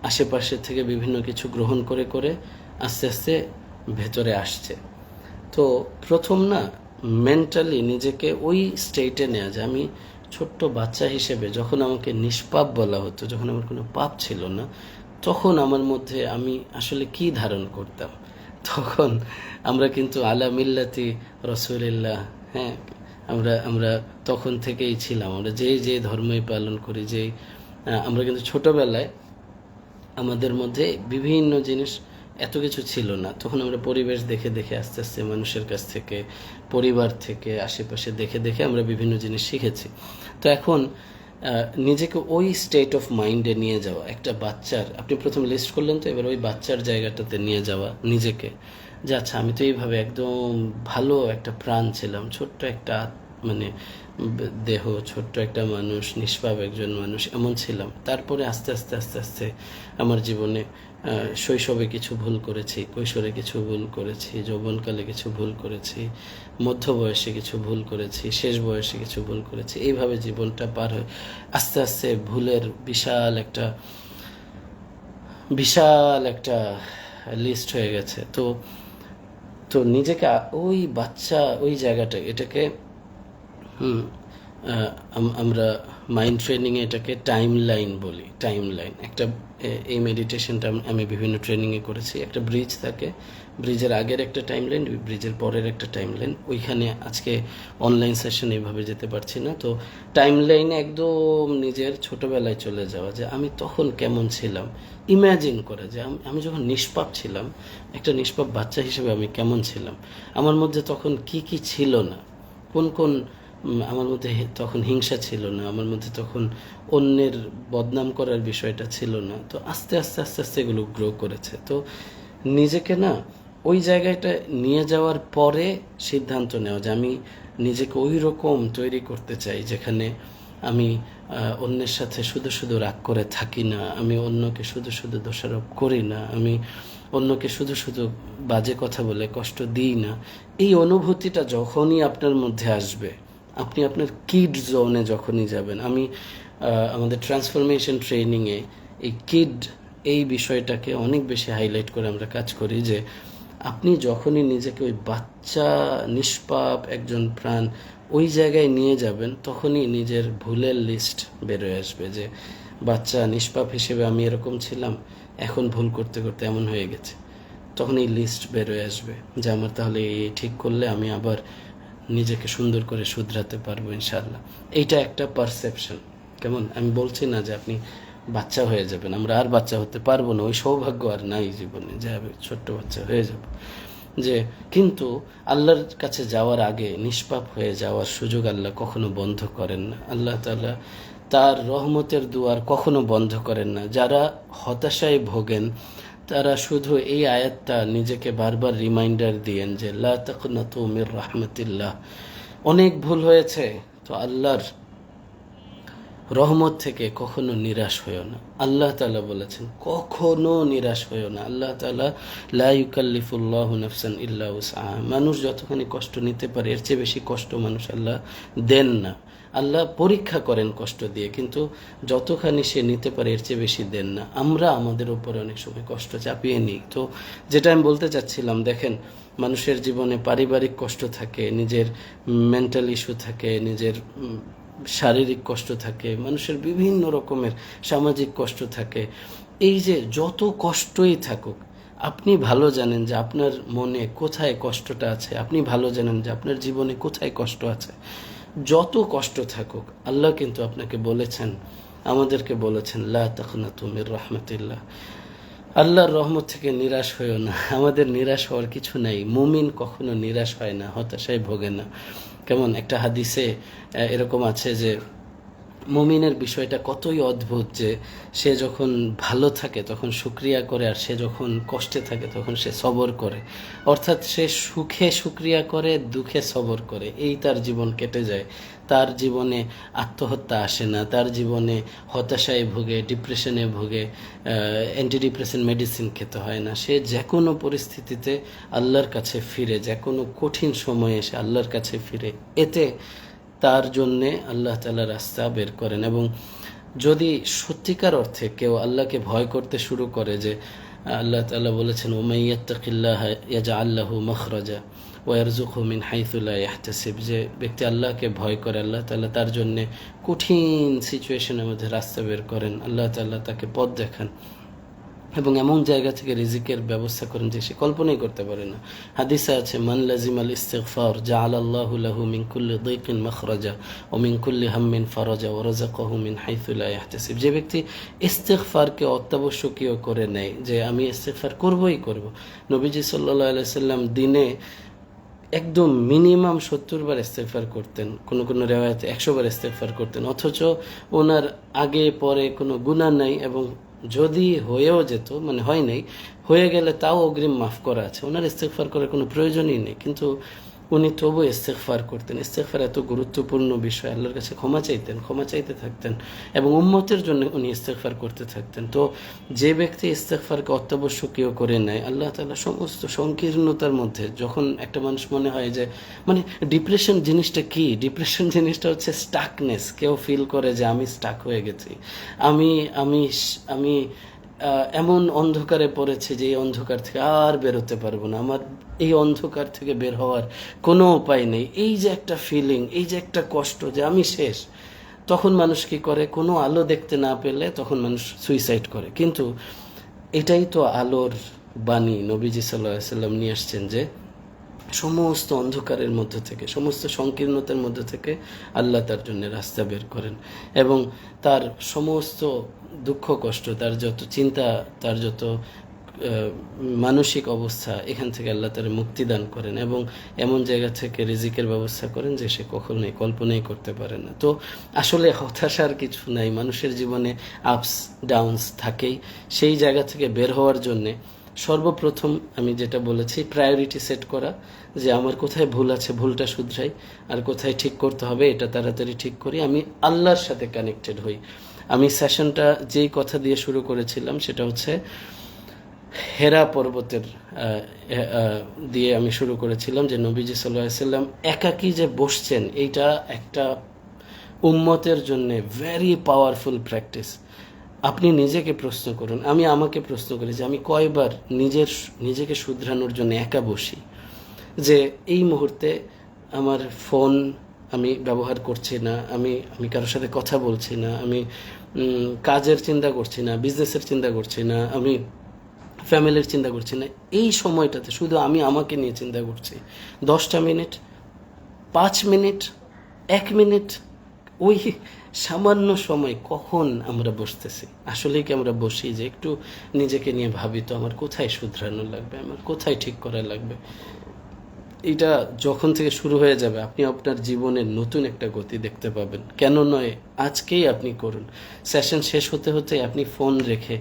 আশেপাশে থেকে বিভিন্ন কিছু গ্রহণ করে করে আস্তে আস্তে ভেতরে আসছে। তো প্রথম না মেন্টালি নিজেকে ওই স্টেটে নেওয়া যায়। আমি ছোট্ট বাচ্চা হিসেবে যখন আমাকে নিষ্পাপ বলা হতো, যখন আমার কোনো পাপ ছিল না, তখন আমার মধ্যে আমি আসলে কি ধারণ করতাম। তখন আমরা কিন্তু আলা মিল্লাতি রসুলিল্লাহ, হ্যাঁ, আমরা আমরা তখন থেকেই ছিলাম। আমরা যে ধর্মই পালন করি, আমরা কিন্তু ছোটবেলায় আমাদের মধ্যে বিভিন্ন জিনিস এত কিছু ছিল না। তখন আমরা পরিবেশ দেখে দেখে আস্তে আস্তে মানুষের কাছ থেকে, পরিবার থেকে, আশেপাশে দেখে দেখে আমরা বিভিন্ন জিনিস শিখেছি। তো এখন নিজেকে ওই স্টেট অফ মাইন্ডে নিয়ে যাওয়া, একটা বাচ্চার, আপনি প্রথম লিস্ট করলেন, তো এবার ওই বাচ্চার জায়গাটাতে নিয়ে যাওয়া নিজেকে, যে আচ্ছা আমি তো এইভাবে একদম ভালো একটা প্রাণ ছিলাম, ছোট্ট একটা মানে দেহ, ছোট্ট একটা মানুষ, নিষ্পাপ একজন মানুষ, এমন ছিলাম। তারপরে আস্তে আস্তে আস্তে আস্তে আমার জীবনে শৈশবে কিছু ভুল করেছি, কৈশোরে কিছু ভুল করেছি, যৌবনকালে কিছু ভুল করেছি, মধ্য বয়সে কিছু ভুল করেছি, শেষ বয়সে কিছু ভুল করেছি। এইভাবে জীবনটা পার হয়ে আস্তে আস্তে ভুলের বিশাল একটা লিস্ট হয়ে গেছে। তো তো নিজেকে ওই বাচ্চা, ওই জায়গাটা, এটাকে আমরা মাইন্ড ট্রেনিংয়ে এটাকে টাইম লাইন বলি। টাইম লাইন একটা, এই মেডিটেশনটা আমি বিভিন্ন ট্রেনিংয়ে করেছি। একটা ব্রিজ থাকে, ব্রিজের আগের একটা টাইম লাইন, ব্রিজের পরের একটা টাইম লাইন। ওইখানে আজকে অনলাইন সেশন এইভাবে যেতে পারছি না। তো টাইম লাইনে একদম নিজের ছোটোবেলায় চলে যাওয়া, যে আমি তখন কেমন ছিলাম, ইম্যাজিন করে যে আমি যখন নিষ্পাপ ছিলাম, একটা নিষ্পাপ বাচ্চা হিসেবে আমি কেমন ছিলাম, আমার মধ্যে তখন কি কি ছিল না, কোন কোন আমার মধ্যে তখন হিংসা ছিল না, আমার মধ্যে তখন অন্যের বদনাম করার বিষয়টা ছিল না। তো আস্তে আস্তে আস্তে আস্তে এগুলো গ্রো করেছে। তো নিজেকে না ওই জায়গাটা নিয়ে যাওয়ার পরে সিদ্ধান্ত নেওয়া যে আমি নিজেকে ওই রকম তৈরি করতে চাই যেখানে আমি অন্যের সাথে শুধু শুধু রাগ করে থাকি না, আমি অন্যকে শুধু শুধু দোষারোপ করি না, আমি অন্যকে শুধু শুধু বাজে কথা বলে কষ্ট দিই না। এই অনুভূতিটা যখনই আপনার মধ্যে আসবে, আপনি আপনার কিড জোনে যখনই যাবেন, আমাদের ট্রান্সফরমেশন ট্রেনিংয়ে এই কিড, এই বিষয়টাকে অনেক বেশি হাইলাইট করে আমরা কাজ করি, যে আপনি যখনই নিজেকে ওই বাচ্চা নিষ্পাপ একজন প্রাণ ওই জায়গায় নিয়ে যাবেন, তখনই নিজের ভুলের লিস্ট বেরোয় আসবে, যে বাচ্চা নিষ্পাপ হিসেবে আমি এরকম ছিলাম, এখন ভুল করতে করতে এমন হয়ে গেছে। তখন এই লিস্ট বেরোয় আসবে যে আমার তাহলে এই ঠিক করলে আমি আবার নিজেকে সুন্দর করে শুধরাতে পারবো ইনশাল্লাহ। এইটা একটা পারসেপশন। কেমন? আমি বলছি না যে আপনি বাচ্চা হয়ে যাবেন, আমরা আর বাচ্চা হতে পারবো না, ওই সৌভাগ্য আর নাই জীবনে যে আমি ছোট্ট বাচ্চা হয়ে যাব। যে কিন্তু আল্লাহর কাছে যাওয়ার আগে নিষ্পাপ হয়ে যাওয়ার সুযোগ আল্লাহ কখনো বন্ধ করেন না। আল্লাহ তাআলা তার রহমতের দুয়ার কখনো বন্ধ করেন না। যারা হতাশায় ভোগেন তারা শুধু এই আয়াতটা নিজেকে বারবার রিমাইন্ডার দিয়েন যে লা তাকনাতু মির রাহমাতিল্লাহ। অনেক ভুল হয়েছে, তো রহমত থেকে কখনো নিরাশ হইও না। আল্লাহ তাআলা বলেছেন কখনো নিরাশ হইও না। আল্লাহ তাআলা লা ইউকাল্লিফুল্লাহু নাফসান ইল্লা উসআহা, মানুষ যতখানি কষ্ট নিতে পারে এর চেয়ে বেশি কষ্ট মানুষ আল্লাহ দেন না। আল্লাহ পরীক্ষা করেন কষ্ট দিয়ে, কিন্তু যতখানি সে নিতে পারে এর চেয়ে বেশি দেন না। আমরা আমাদের উপরে অনেক সময় কষ্ট চাপিয়ে নিই। তো যেটা আমি বলতে চাচ্ছিলাম, দেখেন মানুষের জীবনে পারিবারিক কষ্ট থাকে, নিজের মেন্টাল ইস্যু থাকে, নিজের শারীরিক কষ্ট থাকে, মানুষের বিভিন্ন রকমের সামাজিক কষ্ট থাকে। এই যে যত কষ্টই থাকুক, আপনি ভালো জানেন যে আপনার মনে কোথায় কষ্টটা আছে, আপনি ভালো জানেন যে আপনার জীবনে কোথায় কষ্ট আছে। যত কষ্ট থাকুক, আল্লাহ কিন্তু আপনাকে বলেছেন, আমাদেরকে বলেছেন লা তাকনাতু মির রাহমাতিল্লাহ, আল্লাহর রহমত থেকে নিরাশ হইও না। আমাদের নিরাশ হওয়ার কিছু নাই। মুমিন কখনো নিরাশ হয় না, হতাশায় ভোগে না। কেমন একটা হাদিসে এরকম আছে যে মুমিনের বিষয়টা কতই অদ্ভুত, যে সে যখন ভালো থাকে তখন শুকরিয়া করে, আর সে যখন কষ্টে থাকে তখন সে সবর করে। অর্থাৎ সে সুখে শুকরিয়া করে, দুঃখে সবর করে, এই তার জীবন কেটে যায়। তার জীবনে আত্মহত্যা আসে না, তার জীবনে হতাশায় ভোগে, ডিপ্রেশনে ভোগে, অ্যান্টিডিপ্রেশন মেডিসিন খেতে হয় না। সে যে কোনো পরিস্থিতিতে আল্লাহর কাছে ফিরে, যে কোনো কঠিন সময়ে এসে আল্লাহর কাছে ফিরে, এতে তার জন্যে আল্লাহ তাআলা রাস্তা বের করেন। এবং যদি সত্যিকার অর্থে কেউ আল্লাহকে ভয় করতে শুরু করে, যে আল্লাহ তাআলা বলেছেন ওমান ইয়াত্তাকিল্লাহ ইয়াজআল লাহু মাখরাজা ওয়া ইয়ারযুকহু মিন হাইথু লা ইয়াহতাসিব, যে ব্যক্তি আল্লাহকে ভয় করে, আল্লাহ তাআলা তার জন্যে কঠিন সিচুয়েশনের মধ্যে রাস্তা বের করেন, আল্লাহ তাআলা তাকে পথ দেখান এবং এমন জায়গা থেকে রিজিকের ব্যবস্থা করেন যে সে কল্পনাই করতে পারে না। হাদিসে আছে মান লাজিমাল ইস্তিগফার জাআলাল্লাহু লাহু মিন কুল্লি দাইকিন মাখরাজা ওয়া মিন কুল্লি হাম্মিন ফারাজা ওয়া রাযাকাহু মিন হাইথু লা ইয়াহতাসিব। যে ব্যক্তি ইস্তিগফারকে অত্যাবশ্যকীয় করে নেয়, যে আমি ইস্তিগফার করবই করব। নবীজি সাল্লাল্লাহু আলাইহি সাল্লাম দিনে একদম মিনিমাম 70 বার ইস্তেগফার করতেন, কোনো কোনো রিওয়ায়াতে 100 বার ইস্তেগফার করতেন, অথচ ওনার আগে পরে কোনো গুনাহ নাই, এবং যদি হয়েও যেত, মানে হয় নাই, হয়ে গেলে তাও অগ্রিম মাফ করা আছে, ওনার ইস্তেগফার করার কোনো প্রয়োজনই নেই, কিন্তু উনি তবু ইস্তেগফার করতেন। ইস্তেগফার এত গুরুত্বপূর্ণ বিষয়, আল্লাহর কাছে ক্ষমা চাইতেন, ক্ষমা চাইতে থাকতেন, এবং উম্মতের জন্য উনি ইস্তেগফার করতে থাকতেন। তো যে ব্যক্তি ইস্তেগফারকে অত্যাবশ্যকীয় করে নেয়, আল্লাহ তাআলা সমস্ত সংকীর্ণতার মধ্যে, যখন একটা মানুষ মনে হয় যে, মানে ডিপ্রেশন জিনিসটা কি, ডিপ্রেশন জিনিসটা হচ্ছে স্টাকনেস। কেউ ফিল করে যে আমি স্টাক হয়ে গেছি, আমি আমি আমি এমন অন্ধকারে পড়েছে যে এই অন্ধকার থেকে আর বেরোতে পারবো না, আমার এই অন্ধকার থেকে বের হওয়ার কোনো উপায় নেই, এই যে একটা ফিলিং, এই যে একটা কষ্ট যে আমি শেষ, তখন মানুষ কি করে, কোনো আলো দেখতে না পেলে তখন মানুষ সুইসাইড করে। কিন্তু এটাই তো আলোর বাণী, নবীজি সাল্লাল্লাহু আলাইহি সাল্লাম নিয়ে আসছেন, যে সমস্ত অন্ধকারের মধ্যে থেকে, সমস্ত সংকীর্ণতার মধ্যে থেকে আল্লাহ তার জন্য রাস্তা বের করেন, এবং তার সমস্ত দুঃখ কষ্ট, তার যত চিন্তা, তার যত মানসিক অবস্থা, এখান থেকে আল্লাহ তার মুক্তি দান করেন, এবং এমন জায়গা থেকে রিজিকের ব্যবস্থা করেন যে সে কখনোই কল্পনাই করতে পারে না। তো আসলে হতাশার কিছু নাই, মানুষের জীবনে আপস ডাউনস থাকেই। সেই জায়গা থেকে বের হওয়ার জন্যে সর্বপ্রথম আমি যেটা বলেছি, প্রায়োরিটি সেট করা, যে আমার কোথায় ভুল আছে ভুলটা শুধরাই, আর কোথায় ঠিক করতে হবে এটা তাড়াতাড়ি ঠিক করি, আমি আল্লাহর সাথে কানেক্টেড হই। আমি সেশনটা যেই কথা দিয়ে শুরু করেছিলাম সেটা হচ্ছে হেরা পর্বতের দিয়ে আমি শুরু করেছিলাম, যে নবীজি সাল্লাল্লাহু আলাইহি সাল্লাম একাকী যে বসছেন, এইটা একটা উম্মতের জন্য ভেরি পাওয়ারফুল প্র্যাকটিস। আপনি নিজেকে প্রশ্ন করুন, আমি আমাকে প্রশ্ন করি যে আমি কয়বার নিজেকে শুধরানোর জন্য একা বসি, যে এই মুহূর্তে আমার ফোন আমি ব্যবহার করছি না, আমি কারোর সাথে কথা বলছি না, আমি কাজের চিন্তা করছি না, বিজনেসের চিন্তা করছি না, আমি ফ্যামিলির চিন্তা করছি না, এই সময়টাতে শুধু আমি আমাকে নিয়ে চিন্তা করছি। 10টা মিনিট, 5 মিনিট, 1 মিনিট, ওই সামান্য সময় কখন আমরা বসতেছি, আসলেই কি আমরা বসি যে একটু নিজেকে নিয়ে ভাবি তো আমার কোথায় শুধরানো লাগবে, আমার কোথায় ঠিক করা লাগবে। এটা যখন থেকে শুরু হয়ে যাবে, আপনি আপনার জীবনের নতুন একটা গতি দেখতে পাবেন। কেন নয়, আজকেই আপনি করুন। সেশন শেষ হতে হতে আপনি ফোন রেখে,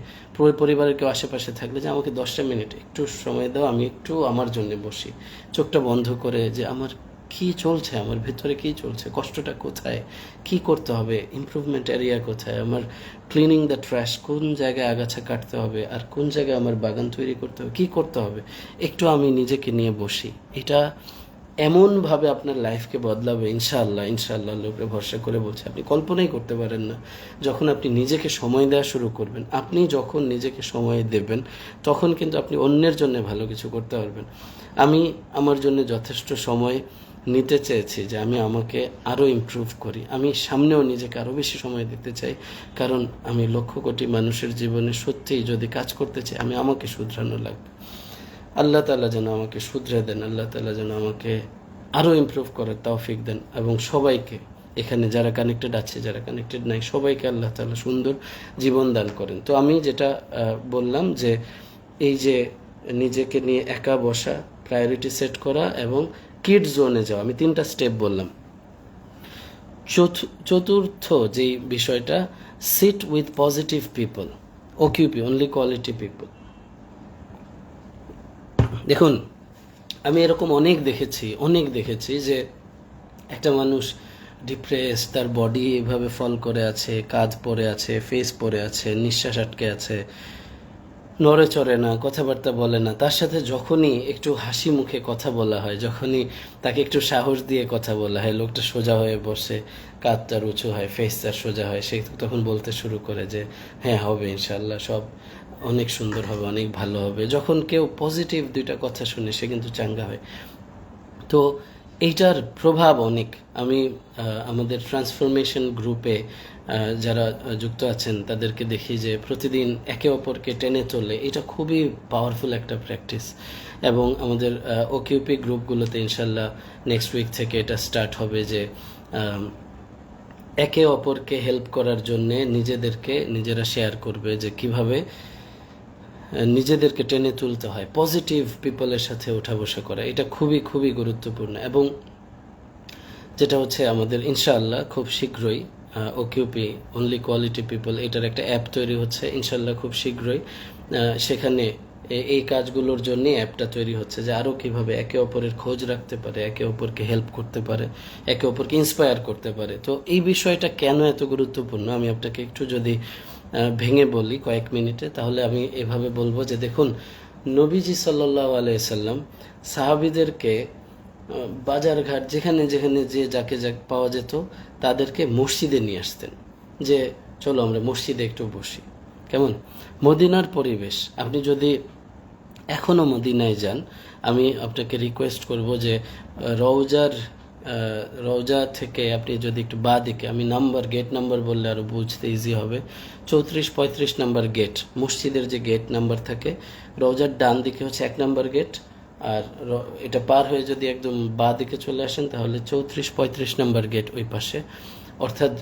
পরিবারের কেউ আশেপাশে থাকলে, যে আমাকে 10টা মিনিট একটু সময় দাও, আমি একটু আমার জন্য বসি, চোখটা বন্ধ করে, যে আমার কি চলছে আমার ভেতরে, কি চলছে, কষ্টটা কোথায়, কি করতে হবে, ইমপ্রুভমেন্ট এরিয়া কোথায়, আমার ক্লিনিং দ্য ট্র্যাশ, কোন জায়গায় আগাছা কাটতে হবে, আর কোন জায়গায় আমার বাগান তৈরি করতে হবে, কি করতে হবে, একটু আমি নিজেকে নিয়ে বসি। এটা এমনভাবে আপনার লাইফকে বদলাবে ইনশাআল্লাহ, ইনশাআল্লাহ, লোকে ভরসা করে বলছে। আপনি কল্পনাই করতে পারেন না, যখন আপনি নিজেকে সময় দেওয়া শুরু করবেন, আপনি যখন নিজেকে সময় দেবেন, তখন কিন্তু আপনি অন্যের জন্য ভালো কিছু করতে পারবেন। আমি আমার জন্য যথেষ্ট সময় নিতে চেয়েছি যে আমি আমাকে আরও ইমপ্রুভ করি, আমি সামনেও নিজেকে আরও বেশি সময় দিতে চাই, কারণ আমি লক্ষ কোটি মানুষের জীবনে সত্যিই যদি কাজ করতে চাই, আমি আমাকে শুধরানো লাগবে। আল্লাহ তাআলা যেন আমাকে শুধরে দেন, আল্লাহ তাআলা যেন আমাকে আরও ইমপ্রুভ করার তৌফিক দেন, এবং সবাইকে, এখানে যারা কানেক্টেড আছে, যারা কানেক্টেড নাই, সবাইকে আল্লাহ তাআলা সুন্দর জীবন দান করেন। তো আমি যেটা বললাম যে এই যে নিজেকে নিয়ে একা বসা, প্রায়োরিটি সেট করা এবং কিড জোনে যাওয়া, আমি 3টা স্টেপ বললাম। চতুর্থ যেই বিষয়টা, sit with positive people, OQP, only quality people. দেখুন, আমি এরকম অনেক দেখেছি যে একটা মানুষ ডিপ্রেস, তার বডি এভাবে ফল করে আছে, কাঁধ পড়ে আছে, ফেস পড়ে আছে, নিঃশ্বাস আটকে আছে, নড়ে চড়ে না, কথাবার্তা বলে না। তার সাথে যখনই একটু হাসি মুখে কথা বলা হয়, যখনই তাকে একটু সাহস দিয়ে কথা বলা হয়, লোকটা সোজা হয়ে বসে, কাঁধ তার উঁচু হয়, ফেস তার সোজা হয়, সে তখন বলতে শুরু করে যে হ্যাঁ হবে ইনশাল্লাহ, সব অনেক সুন্দর হবে, অনেক ভালো হবে। যখন কেউ পজিটিভ 2টা কথা শুনে, সে কিন্তু চাঙ্গা হয়। তো এইটার প্রভাব অনেক। আমি আমাদের ট্রান্সফরমেশন গ্রুপে যারা যুক্ত আছেন তাদেরকে দেখি যে প্রতিদিন একে অপরকে টেনে তোলে, এটা খুবই পাওয়ারফুল একটা প্র্যাকটিস। এবং আমাদের ওকিউপি গ্রুপগুলোতে ইনশাল্লাহ নেক্সট উইক থেকে এটা স্টার্ট হবে যে একে অপরকে হেল্প করার জন্যে নিজেরা শেয়ার করবে যে কিভাবে নিজেদেরকে টেনে তুলতে হয়, পজিটিভ পিপলের সাথে ওঠা বসা করা, এটা খুবই খুবই গুরুত্বপূর্ণ। এবং যেটা হচ্ছে আমাদের ইনশাআল্লাহ খুব শীঘ্রই ওকিউপি, অনলি কোয়ালিটি পিপল, এটার একটা অ্যাপ তৈরি হচ্ছে ইনশাআল্লাহ খুব শীঘ্রই। সেখানে এই কাজগুলোর জন্যই অ্যাপটা তৈরি হচ্ছে, যে আরও কীভাবে একে অপরের খোঁজ রাখতে পারে, একে অপরকে হেল্প করতে পারে, একে অপরকে ইন্সপায়ার করতে পারে। তো এই বিষয়টা কেন এত গুরুত্বপূর্ণ, আমি আপনাকে একটু যদি ভেঙে বলি কয়েক মিনিটে, তাহলে আমি এভাবে বলবো যে দেখুন, নবীজি সাল্লাল্লাহু আলাইহি সাল্লাম সাহাবীদেরকে বাজারঘাট, যেখানে যেখানে যে যাকে পাওয়া যেত, তাদেরকে মসজিদে নিয়ে আসতেন, যে চলো আমরা মসজিদে একটু বসি। কেমন মদিনার পরিবেশ! আপনি যদি এখনও মদিনায় যান, আমি আপনাকে রিকোয়েস্ট করব যে রওজা থেকে আপনি যদি একটু বাঁ দিকে, আমি গেট নাম্বার বললে আরও বুঝতে ইজি হবে, 34-35 নাম্বার গেট, মসজিদের যে গেট নাম্বার থাকে, রওজার ডান দিকে হচ্ছে 1 নাম্বার গেট, আর এটা পার হয়ে যদি একদম বাঁ দিকে চলে আসেন তাহলে 34-35 নাম্বার গেট ওই পাশে। অর্থাৎ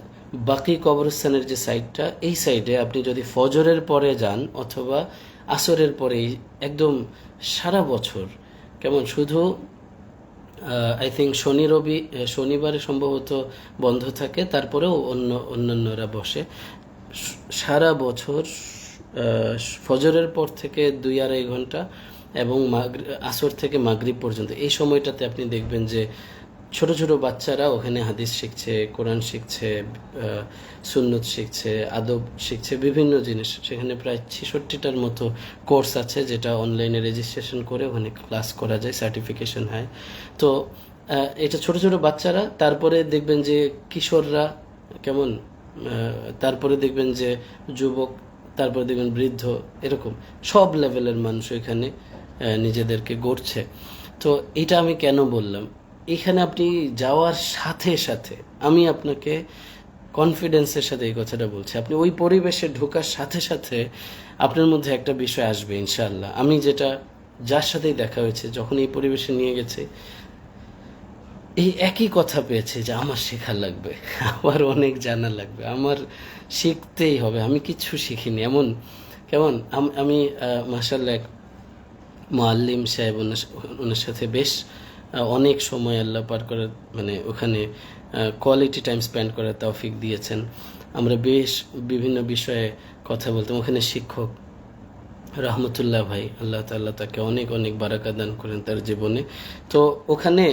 বাকি কবরস্থানের যে সাইডটা, এই সাইডে আপনি যদি ফজরের পরে যান অথবা আসরের পরেই, একদম সারা বছর, কেমন শুধু আই থিঙ্ক শনিবারে সম্ভবত বন্ধ থাকে, তারপরেও অন্যান্যরা বসে। সারা বছর ফজরের পর থেকে 2-2.5 ঘন্টা এবং আসর থেকে মাগরিব পর্যন্ত, এই সময়টাতে আপনি দেখবেন যে ছোট ছোট বাচ্চারা ওখানে হাদিস শিখছে, কোরআন শিখছে, সুন্নত শিখছে, আদব শিখছে, বিভিন্ন জিনিস। সেখানে প্রায় 66টার মতো কোর্স আছে, যেটা অনলাইনে রেজিস্ট্রেশন করে ওখানে ক্লাস করা যায়, সার্টিফিকেশন হয়। তো এটা ছোট ছোট বাচ্চারা, তারপরে দেখবেন যে কিশোররা, কেমন, তারপরে দেখবেন যে যুবক, তারপরে দেখবেন বৃদ্ধ, এরকম সব লেভেলের মানুষ এখানে নিজেদেরকে গড়ছে। তো এটা আমি কেন বললাম, এখানে আপনি যাওয়ার সাথে সাথে, আমি আপনাকে কনফিডেন্সের সাথে এই কথাটা বলছি, আপনি ওই পরিবেশে ঢোকার সাথে সাথে আপনার মধ্যে একটা বিষয় আসবে ইনশাআল্লাহ। আমি যার সাথেই দেখা হয়েছে, যখন এই পরিবেশে নিয়ে গেছে, এই একই কথা পেয়েছে যে আমার শেখা লাগবে, আমার অনেক জানা লাগবে, আমার শিখতেই হবে, আমি কিচ্ছু শিখিনি। কেমন আমি মাশাআল্লাহ এক মুআল্লিম সাহেব, ওনার সাথে বেশ অনেক সময় আল্লাহ পার করার, মানে ওখানে কোয়ালিটি টাইম স্পেন্ড করার তৌফিক দিয়েছেন। আমরা বেশ বিভিন্ন বিষয়ে কথা বলতাম। ওখানে শিক্ষক রহমতুল্লাহ ভাই, আল্লাহ তাআলা তাকে অনেক অনেক বারাকা দান করেন তার জীবনে। তো ওখানে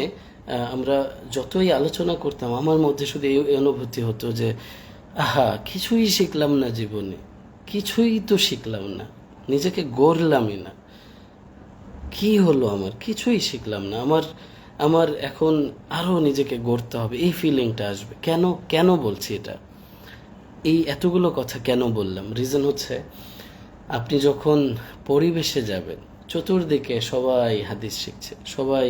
আমরা যতই আলোচনা করতাম আমার মধ্যে শুধু এই অনুভূতি হতো যে আহা, কিছুই শিখলাম না জীবনে, কিছুই তো শিখলাম না, নিজেকে গড়লামই না, কি হলো আমার, কিছুই শিখলাম না, আমার আমার এখন আরও নিজেকে গড়তে হবে, এই ফিলিংটা আসবে। কেন কেন বলছি এটা, এই এতগুলো কথা কেন বললাম? রিজন হচ্ছে, আপনি যখন পরিবেশে যাবেন, চতুর্দিকে সবাই হাদিস শিখছে, সবাই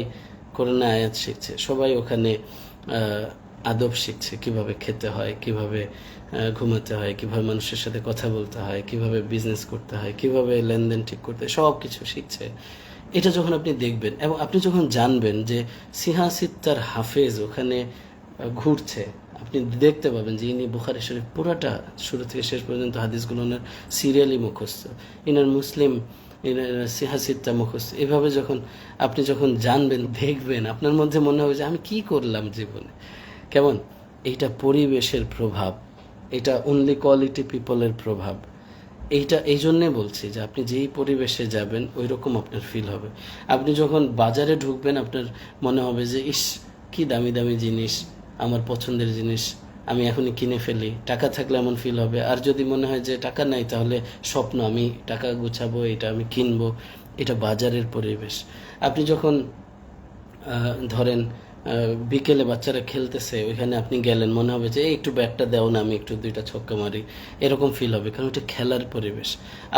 কোরআন আয়াত শিখছে, সবাই ওখানে আদব শিখছে, কিভাবে খেতে হয়, কিভাবে ঘুমাতে হয়, কিভাবে মানুষের সাথে কথা বলতে হয়, কিভাবে বিজনেস করতে হয়, কিভাবে লেনদেন ঠিক করতে হয়, সব কিছু শিখছে। এটা যখন আপনি দেখবেন এবং আপনি যখন জানবেন যে সিহাসিত্তার হাফেজ ওখানে ঘুরছে, আপনি দেখতে পাবেন যে ইনি বুখারী শরীফ পুরাটা শুরু থেকে শেষ পর্যন্ত হাদিসগুলো ওনার সিরিয়ালি মুখস্থ, ইনার মুসলিম, ইনার সিহাসিত্তা মুখস্থ। এভাবে যখন আপনি যখন জানবেন, দেখবেন, আপনার মধ্যে মনে হবে যে আমি কি করলাম জীবনে। কেমন? এইটা পরিবেশের প্রভাব, এটা অনলি কোয়ালিটি পিপলের প্রভাব। এইটা এই জন্যে বলছি যে আপনি যেই পরিবেশে যাবেন ওই রকম আপনার ফিল হবে। আপনি যখন বাজারে ঢুকবেন আপনার মনে হবে যে ইস, কি দামি দামি জিনিস, আমার পছন্দের জিনিস, আমি এখনই কিনে ফেলি। টাকা থাকলে এমন ফিল হবে। আর যদি মনে হয় যে টাকা নাই, তাহলে স্বপ্ন, আমি টাকা গুছাবো, এটা আমি কিনবো। এটা বাজারের পরিবেশ। আপনি যখন ধরেন বিকেলে বাচ্চারা খেলতেছে, ওইখানে আপনি গেলেন, মনে হবে যে একটু ব্যাটটা দাও না, আমি একটু দুইটা ছক্কা মারি, এরকম ফিল হবে, কারণ ওটা খেলার পরিবেশ।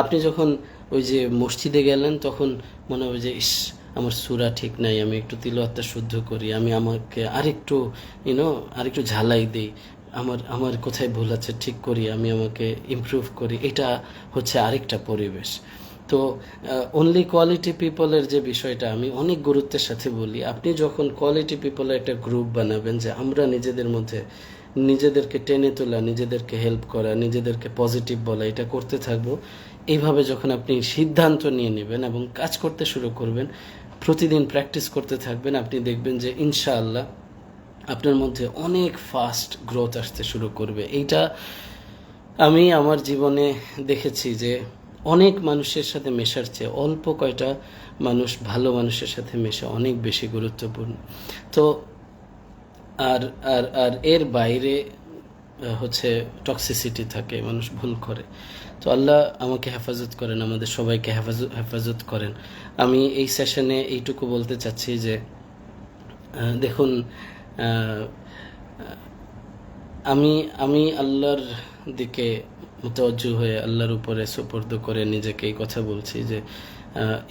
আপনি যখন ওই যে মসজিদে গেলেন, তখন মনে হবে যে ইস, আমার সূরা ঠিক নাই, আমি একটু তিলাওয়াতটা শুদ্ধ করি, আমি আমাকে আরেকটু আরেকটু ঝালাই দিই, আমার আমার কোথায় ভুল আছে ঠিক করি, আমি আমাকে ইমপ্রুভ করি। এটা হচ্ছে আরেকটা পরিবেশ। তো অনলি কোয়ালিটি পিপলের যে বিষয়টা আমি অনেক গুরুত্বের সাথে বলি, আপনি যখন কোয়ালিটি পিপলের একটা গ্রুপ বানাবেন, যে আমরা নিজেদের মধ্যে নিজেদেরকে টেনে তোলা, নিজেদেরকে হেল্প করা, নিজেদেরকে পজিটিভ বলা, এটা করতে থাকবো। এইভাবে যখন আপনি সিদ্ধান্ত নিয়ে নেবেন এবং কাজ করতে শুরু করবেন, প্রতিদিন প্র্যাকটিস করতে থাকবেন, আপনি দেখবেন যে ইনশাআল্লাহ আপনার মধ্যে অনেক ফাস্ট গ্রোথ আসতে শুরু করবে। এইটা আমি আমার জীবনে দেখেছি যে অনেক মানুষের সাথে মেশার চেয়ে অল্প কয়টা মানুষ, ভালো মানুষের সাথে মেশা অনেক বেশি গুরুত্বপূর্ণ। তো আর আর আর এর বাইরে হচ্ছে টক্সিসিটি থাকে, মানুষ ভুল করে। তো আল্লাহ আমাকে হেফাজত করেন, আমাদের সবাইকে হেফাজত করেন। আমি এই সেশনে এইটুকু বলতে চাচ্ছি যে দেখুন, আমি আমি আল্লাহর দিকে মুতাওয়াজ্জু হয়ে আল্লাহর উপরে সুপর্দ করে নিজেকে এই কথা বলছি যে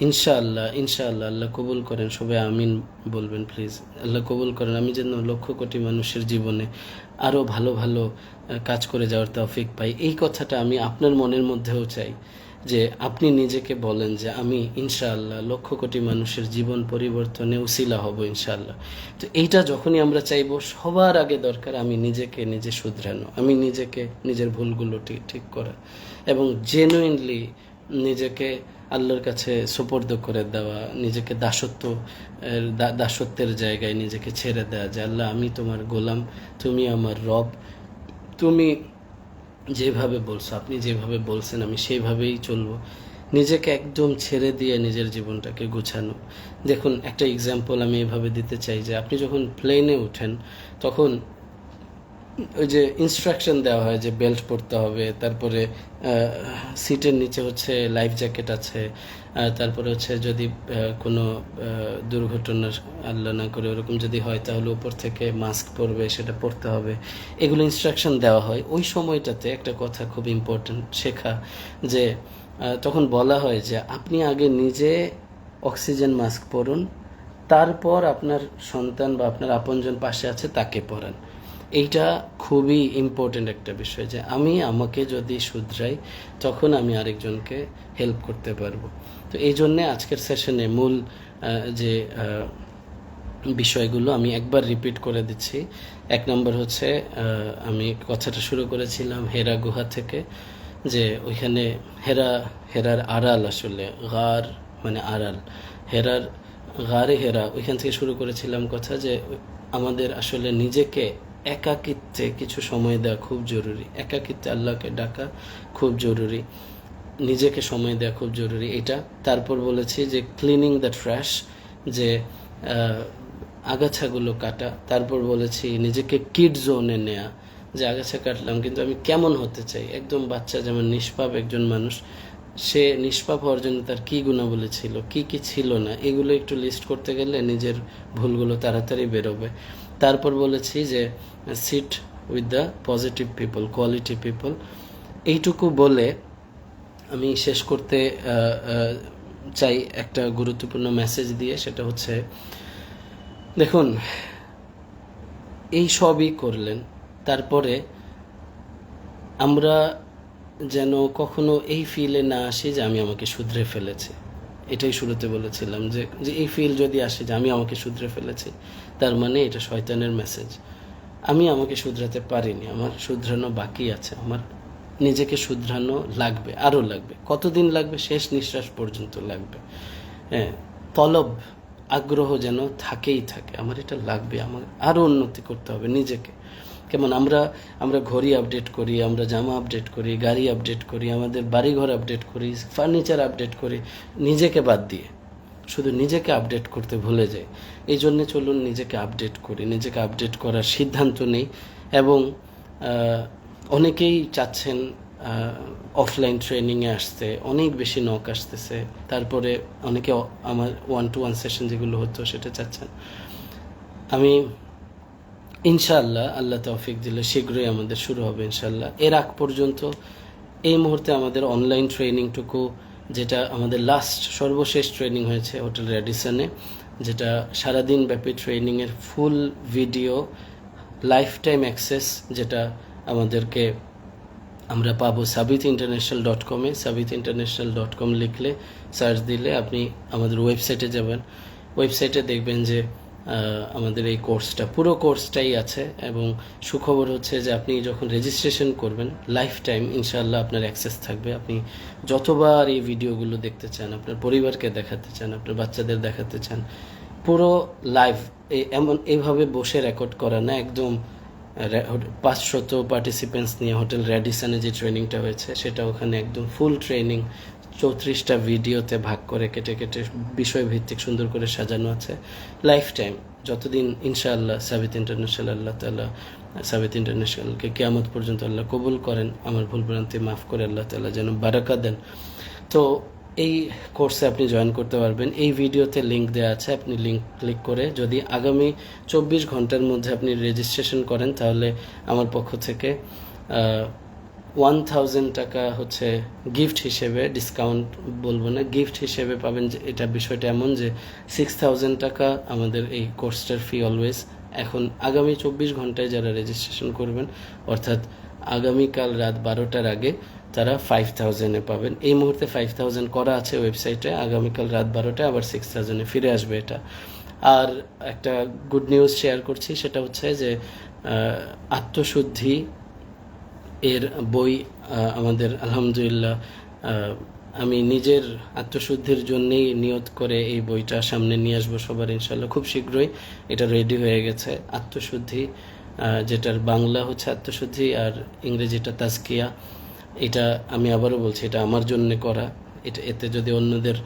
ইনশাআল্লাহ ইনশাআল্লাহ আল্লাহ কবুল করেন। সবাই আমিন বলবেন প্লিজ। আল্লাহ কবুল করেন, আমি যেন লক্ষ কোটি মানুষের জীবনে আরও ভালো ভালো কাজ করে যাওয়ার তৌফিক পাই। এই কথাটা আমি আপনার মনের মধ্যেও চাই, যে আপনি নিজেকে বলেন যে আমি ইনশাআল্লাহ লক্ষ কোটি মানুষের জীবন পরিবর্তনে উসিলা হব ইনশাআল্লাহ। তো এইটা যখনই আমরা চাইব, সবার আগে দরকার আমি নিজেকে নিজে শুধরানো, আমি নিজেকে নিজের ভুলগুলো ঠিক করা এবং জেনুইনলি নিজেকে আল্লাহর কাছে সুপর্দ করে দেওয়া, নিজেকে দাসত্বের জায়গায় নিজেকে ছেড়ে দেওয়া, যে আল্লাহ আমি তোমার গোলাম, তুমি আমার রব, তুমি যেভাবে বলছো, আপনি যেভাবে বলছেন আমি সেইভাবেই চলবো। নিজেকে একদম ছেড়ে দিয়ে নিজের জীবনটাকে গুছানো। দেখুন, একটা এক্সাম্পল আমি এভাবে দিতে চাই যে আপনি যখন প্লেনে ওঠেন, তখন ওই যে ইনস্ট্রাকশন দেওয়া হয় যে বেল্ট পরতে হবে, তারপরে সিটের নিচে হচ্ছে লাইফ জ্যাকেট আছে, তারপরে হচ্ছে যদি কোনো দুর্ঘটনার আল্লাহ না করে ওরকম যদি হয়, তাহলে উপর থেকে মাস্ক পরবে, সেটা পরতে হবে। এগুলো ইনস্ট্রাকশন দেওয়া হয়। ওই সময়টাতে একটা কথা খুব ইম্পর্টেন্ট শেখা, যে তখন বলা হয় যে আপনি আগে নিজে অক্সিজেন মাস্ক পরুন, তারপর আপনার সন্তান বা আপনার আপনজন পাশে আছে তাকে পরান। এইটা খুবই ইম্পর্টেন্ট একটা বিষয়, যে আমি আমাকে যদি শুধরাই, তখন আমি আরেকজনকে হেল্প করতে পারবো। তো এই জন্যে আজকের সেশনে মূল যে বিষয়গুলো আমি একবার রিপিট করে দিচ্ছি। এক নম্বর হচ্ছে, আমি কথাটা শুরু করেছিলাম হেরা গুহা থেকে, যে ওইখানে হেরার আড়াল, আসলে গার মানে আড়াল, গারে হেরা, ওইখান থেকে শুরু করেছিলাম কথা, যে আমাদের আসলে নিজেকে একাকিত্বে কিছু সময় দেওয়া খুব জরুরি, একাকিত্বে আল্লাহকে ডাকা খুব জরুরি, নিজেকে সময় দেওয়া খুব জরুরি। এটা তারপর বলেছি যে ক্লিনিং দ্য ট্র্যাশ, যে আগাছাগুলো কাটা। তারপর বলেছি নিজেকে কিড জোনে নেয়া, যে আগাছা কাটলাম কিন্তু আমি কেমন হতে চাই, একদম বাচ্চা যেমন নিষ্পাপ একজন মানুষ, সে নিষ্পাপ হওয়ার জন্য তার কী গুণাবলী ছিল, কি কি ছিল না, এগুলো একটু লিস্ট করতে গেলে নিজের ভুলগুলো তাড়াতাড়ি বেরোবে। তারপর বলেছি যে sit with the positive people, quality people. এইটুকু বলে আমি শেষ করতে চাই একটা গুরুত্বপূর্ণ মেসেজ দিয়ে, সেটা হচ্ছে দেখুন, এই সবই করলেন, তারপরে আমরা যেন কখনো এই ফিলে না আসি যে আমি আমাকে শুধরে ফেলেছি। এটাই শুরুতে বলেছিলাম যে এই ফিল যদি আসে যে আমি আমাকে শুধরে ফেলেছি, তার মানে এটা শয়তানের মেসেজ। আমি আমাকে শুধরাতে পারিনি, আমার শুধরানো বাকি আছে, আমার নিজেকে শুধরানো লাগবে, আরও লাগবে। কতদিন লাগবে? শেষ নিঃশ্বাস পর্যন্ত লাগবে। হ্যাঁ, তলব, আগ্রহ যেন থাকেই থাকে, আমার এটা লাগবে, আমার আরও উন্নতি করতে হবে নিজেকে। কেমন আমরা ঘড়ি আপডেট করি, আমরা জামা আপডেট করি, গাড়ি আপডেট করি, আমাদের বাড়িঘর আপডেট করি, ফার্নিচার আপডেট করি, নিজেকে বাদ দিয়ে শুধু নিজেকে আপডেট করতে ভুলে যাই। এই জন্যে চলুন নিজেকে আপডেট করি, নিজেকে আপডেট করার সিদ্ধান্ত নেই। এবং অনেকেই চাচ্ছেন অফলাইন ট্রেনিংয়ে আসতে, অনেক বেশি নক আসতেছে। তারপরে অনেকে আমার 1-to-1 সেশন যেগুলো হতো সেটা চাচ্ছেন। আমি ইনশাআল্লাহ, আল্লাহ তৌফিক দিলে শীঘ্রই আমাদের শুরু হবে ইনশাআল্লাহ। এর আগ পর্যন্ত এই মুহূর্তে আমাদের অনলাইন ট্রেনিংটুকু, যেটা আমাদের সর্বশেষ ট্রেনিং হয়েছে হোটেল র্যাডিসনে, যেটা সারাদিন ব্যাপী ট্রেনিংয়ের full video life time access, যেটা আমাদেরকে আমরা পাবো sabithinternational.com-এ। sabithinternational.com লিখলে, সার্চ দিলে আপনি আমাদের ওয়েবসাইটে যাবেন। ওয়েবসাইটে দেখবেন যে আমাদের এই কোর্সটা, পুরো কোর্সটাই আছে। এবং সুখবর হচ্ছে যে আপনি যখন রেজিস্ট্রেশন করবেন, লাইফ টাইম ইনশাআল্লাহ আপনার অ্যাক্সেস থাকবে। আপনি যতবার এই ভিডিওগুলো দেখতে চান, আপনার পরিবারকে দেখাতে চান, আপনার বাচ্চাদের দেখাতে চান, পুরো লাইভ এইভাবে বসে রেকর্ড করা না, একদম 500 পার্টিসিপেন্টস নিয়ে হোটেল র্যাডিসনে যে ট্রেনিংটা হয়েছে, সেটা ওখানে একদম ফুল ট্রেনিং 34টা ভিডিওতে ভাগ করে কেটে কেটে বিষয়ভিত্তিক সুন্দর করে সাজানো আছে। লাইফ টাইম যতদিন ইনশাআল্লাহ সাবিত ইন্টারন্যাশনাল, আল্লাহ তাআলা সাবিত ইন্টারন্যাশনালকে কিয়ামত পর্যন্ত আল্লাহ কবুল করেন, আমার ভুলভ্রান্তি মাফ করে আল্লাহ তাআলা যেন বারাকা দেন। তো এই কোর্সে আপনি জয়েন করতে পারবেন। এই ভিডিওতে লিঙ্ক দেওয়া আছে, আপনি লিঙ্ক ক্লিক করে যদি আগামী 24 ঘন্টার মধ্যে আপনি রেজিস্ট্রেশন করেন, তাহলে আমার পক্ষ থেকে 1000 টাকা হচ্ছে গিফট হিসেবে, ডিসকাউন্ট বলবো না, গিফট হিসেবে পাবেন। যে এটা বিষয়টা এমন যে 6000 টাকা আমাদের এই কোর্সটার ফি অলওয়েজ। এখন আগামী 24 ঘন্টায় যারা রেজিস্ট্রেশন করবেন, অর্থাৎ আগামীকাল রাত 12টার আগে, তারা 5000-এ পাবেন। এই মুহূর্তে 5000 করা আছে ওয়েবসাইটে, আগামীকাল রাত 12টায় আবার 6000-এ ফিরে আসবে এটা। আর একটা গুড নিউজ শেয়ার করছি, সেটা হচ্ছে যে আত্মশুদ্ধি এর বই আমাদের আলহামদুলিল্লাহ, আমি নিজের আত্মশুদ্ধির জন্যেই নিয়ত করে এই বইটা সামনে নিয়ে আসবো সবার ইনশাল্লাহ। খুব শীঘ্রই এটা রেডি হয়ে গেছে। আত্মশুদ্ধি, যেটার বাংলা হচ্ছে আত্মশুদ্ধি আর ইংরেজিটা তাজকিয়া। এটা আমি আবারও বলছি, এটা আমার জন্যে করা। এতে যদি অন্যদের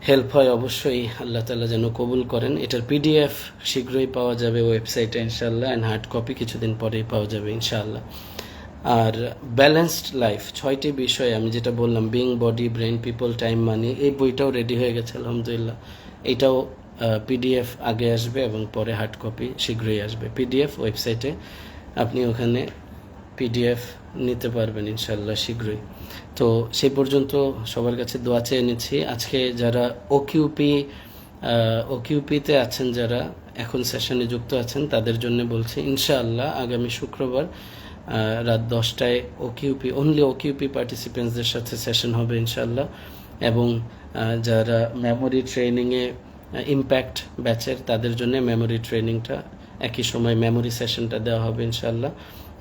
হেল্প হয়, অবশ্যই আল্লাহ তাআলা যেন কবুল করেন। এটার পিডিএফ শীঘ্রই পাওয়া যাবে ওয়েবসাইটে ইনশাআল্লাহ, অ্যান্ড হার্ড কপি কিছুদিন পরেই পাওয়া যাবে ইনশাআল্লাহ। আর ব্যালেন্সড লাইফ 6টি বিষয় আমি যেটা বললাম, being, body, brain, people, time, money, এই বইটাও রেডি হয়ে গেছে আলহামদুলিল্লাহ। এটাও পিডিএফ আগে আসবে এবং পরে হার্ড কপি শীঘ্রই আসবে। পিডিএফ ওয়েবসাইটে, আপনি ওখানে পিডিএফ নিতে পারবেন ইনশাল্লাহ শীঘ্রই। তো সেই পর্যন্ত সবার কাছে দোয়া চেয়ে নিচ্ছি। আজকে যারা ওকিউপিতে আছেন, যারা এখন সেশনে যুক্ত আছেন, তাদের জন্য বলছি ইনশাআল্লাহ আগামী শুক্রবার রাত 10টায় অনলি ওকিউপি পার্টিসিপেন্টসদের সাথে সেশন হবে ইনশাআল্লাহ। এবং যারা মেমোরি ট্রেনিংয়ে ইম্প্যাক্ট ব্যাচের, তাদের জন্য মেমোরি ট্রেনিংটা একই সময় মেমোরি সেশনটা দেওয়া হবে ইনশাআল্লাহ।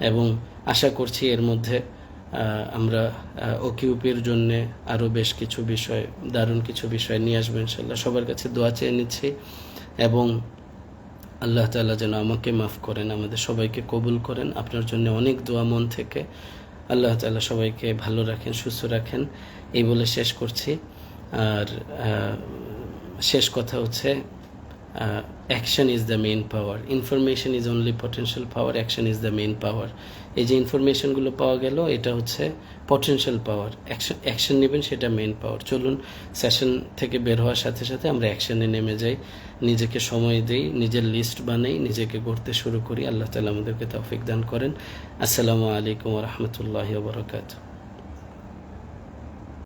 এবং আশা করছি এর মধ্যে আমরা ওকিউপির জন্য আরও বেশ কিছু বিষয়, দারুণ কিছু বিষয় নিয়ে আসবো ইনশাআল্লাহ। সবার কাছে দোয়া চেয়ে নিচ্ছি এবং আল্লাহ তাআলা যেন আমাকে মাফ করেন, আমাদের সবাইকে কবুল করেন। আপনার জন্য অনেক দোয়া মন থেকে। আল্লাহ তাআলা সবাইকে ভালো রাখেন, সুস্থ রাখেন, এই বলে শেষ করছি। আর শেষ কথা হচ্ছে, action is the main power, information is only potential power, action is the main পাওয়ার। এই যে ইনফরমেশনগুলো পাওয়া গেল, এটা হচ্ছে পটেনশিয়াল পাওয়ার, অ্যাকশন নেবেন সেটা মেইন পাওয়ার। চলুন সেশন থেকে বের হওয়ার সাথে সাথে আমরা অ্যাকশনে নেমে যাই, নিজেকে সময় দিই, নিজের লিস্ট বানাই, নিজেকে গড়তে শুরু করি। আল্লাহ তাআলা আমাদেরকে তৌফিক দান করেন। আসসালামু আলাইকুম ওয়া রাহমাতুল্লাহি ওয়া বারাকাতুহু।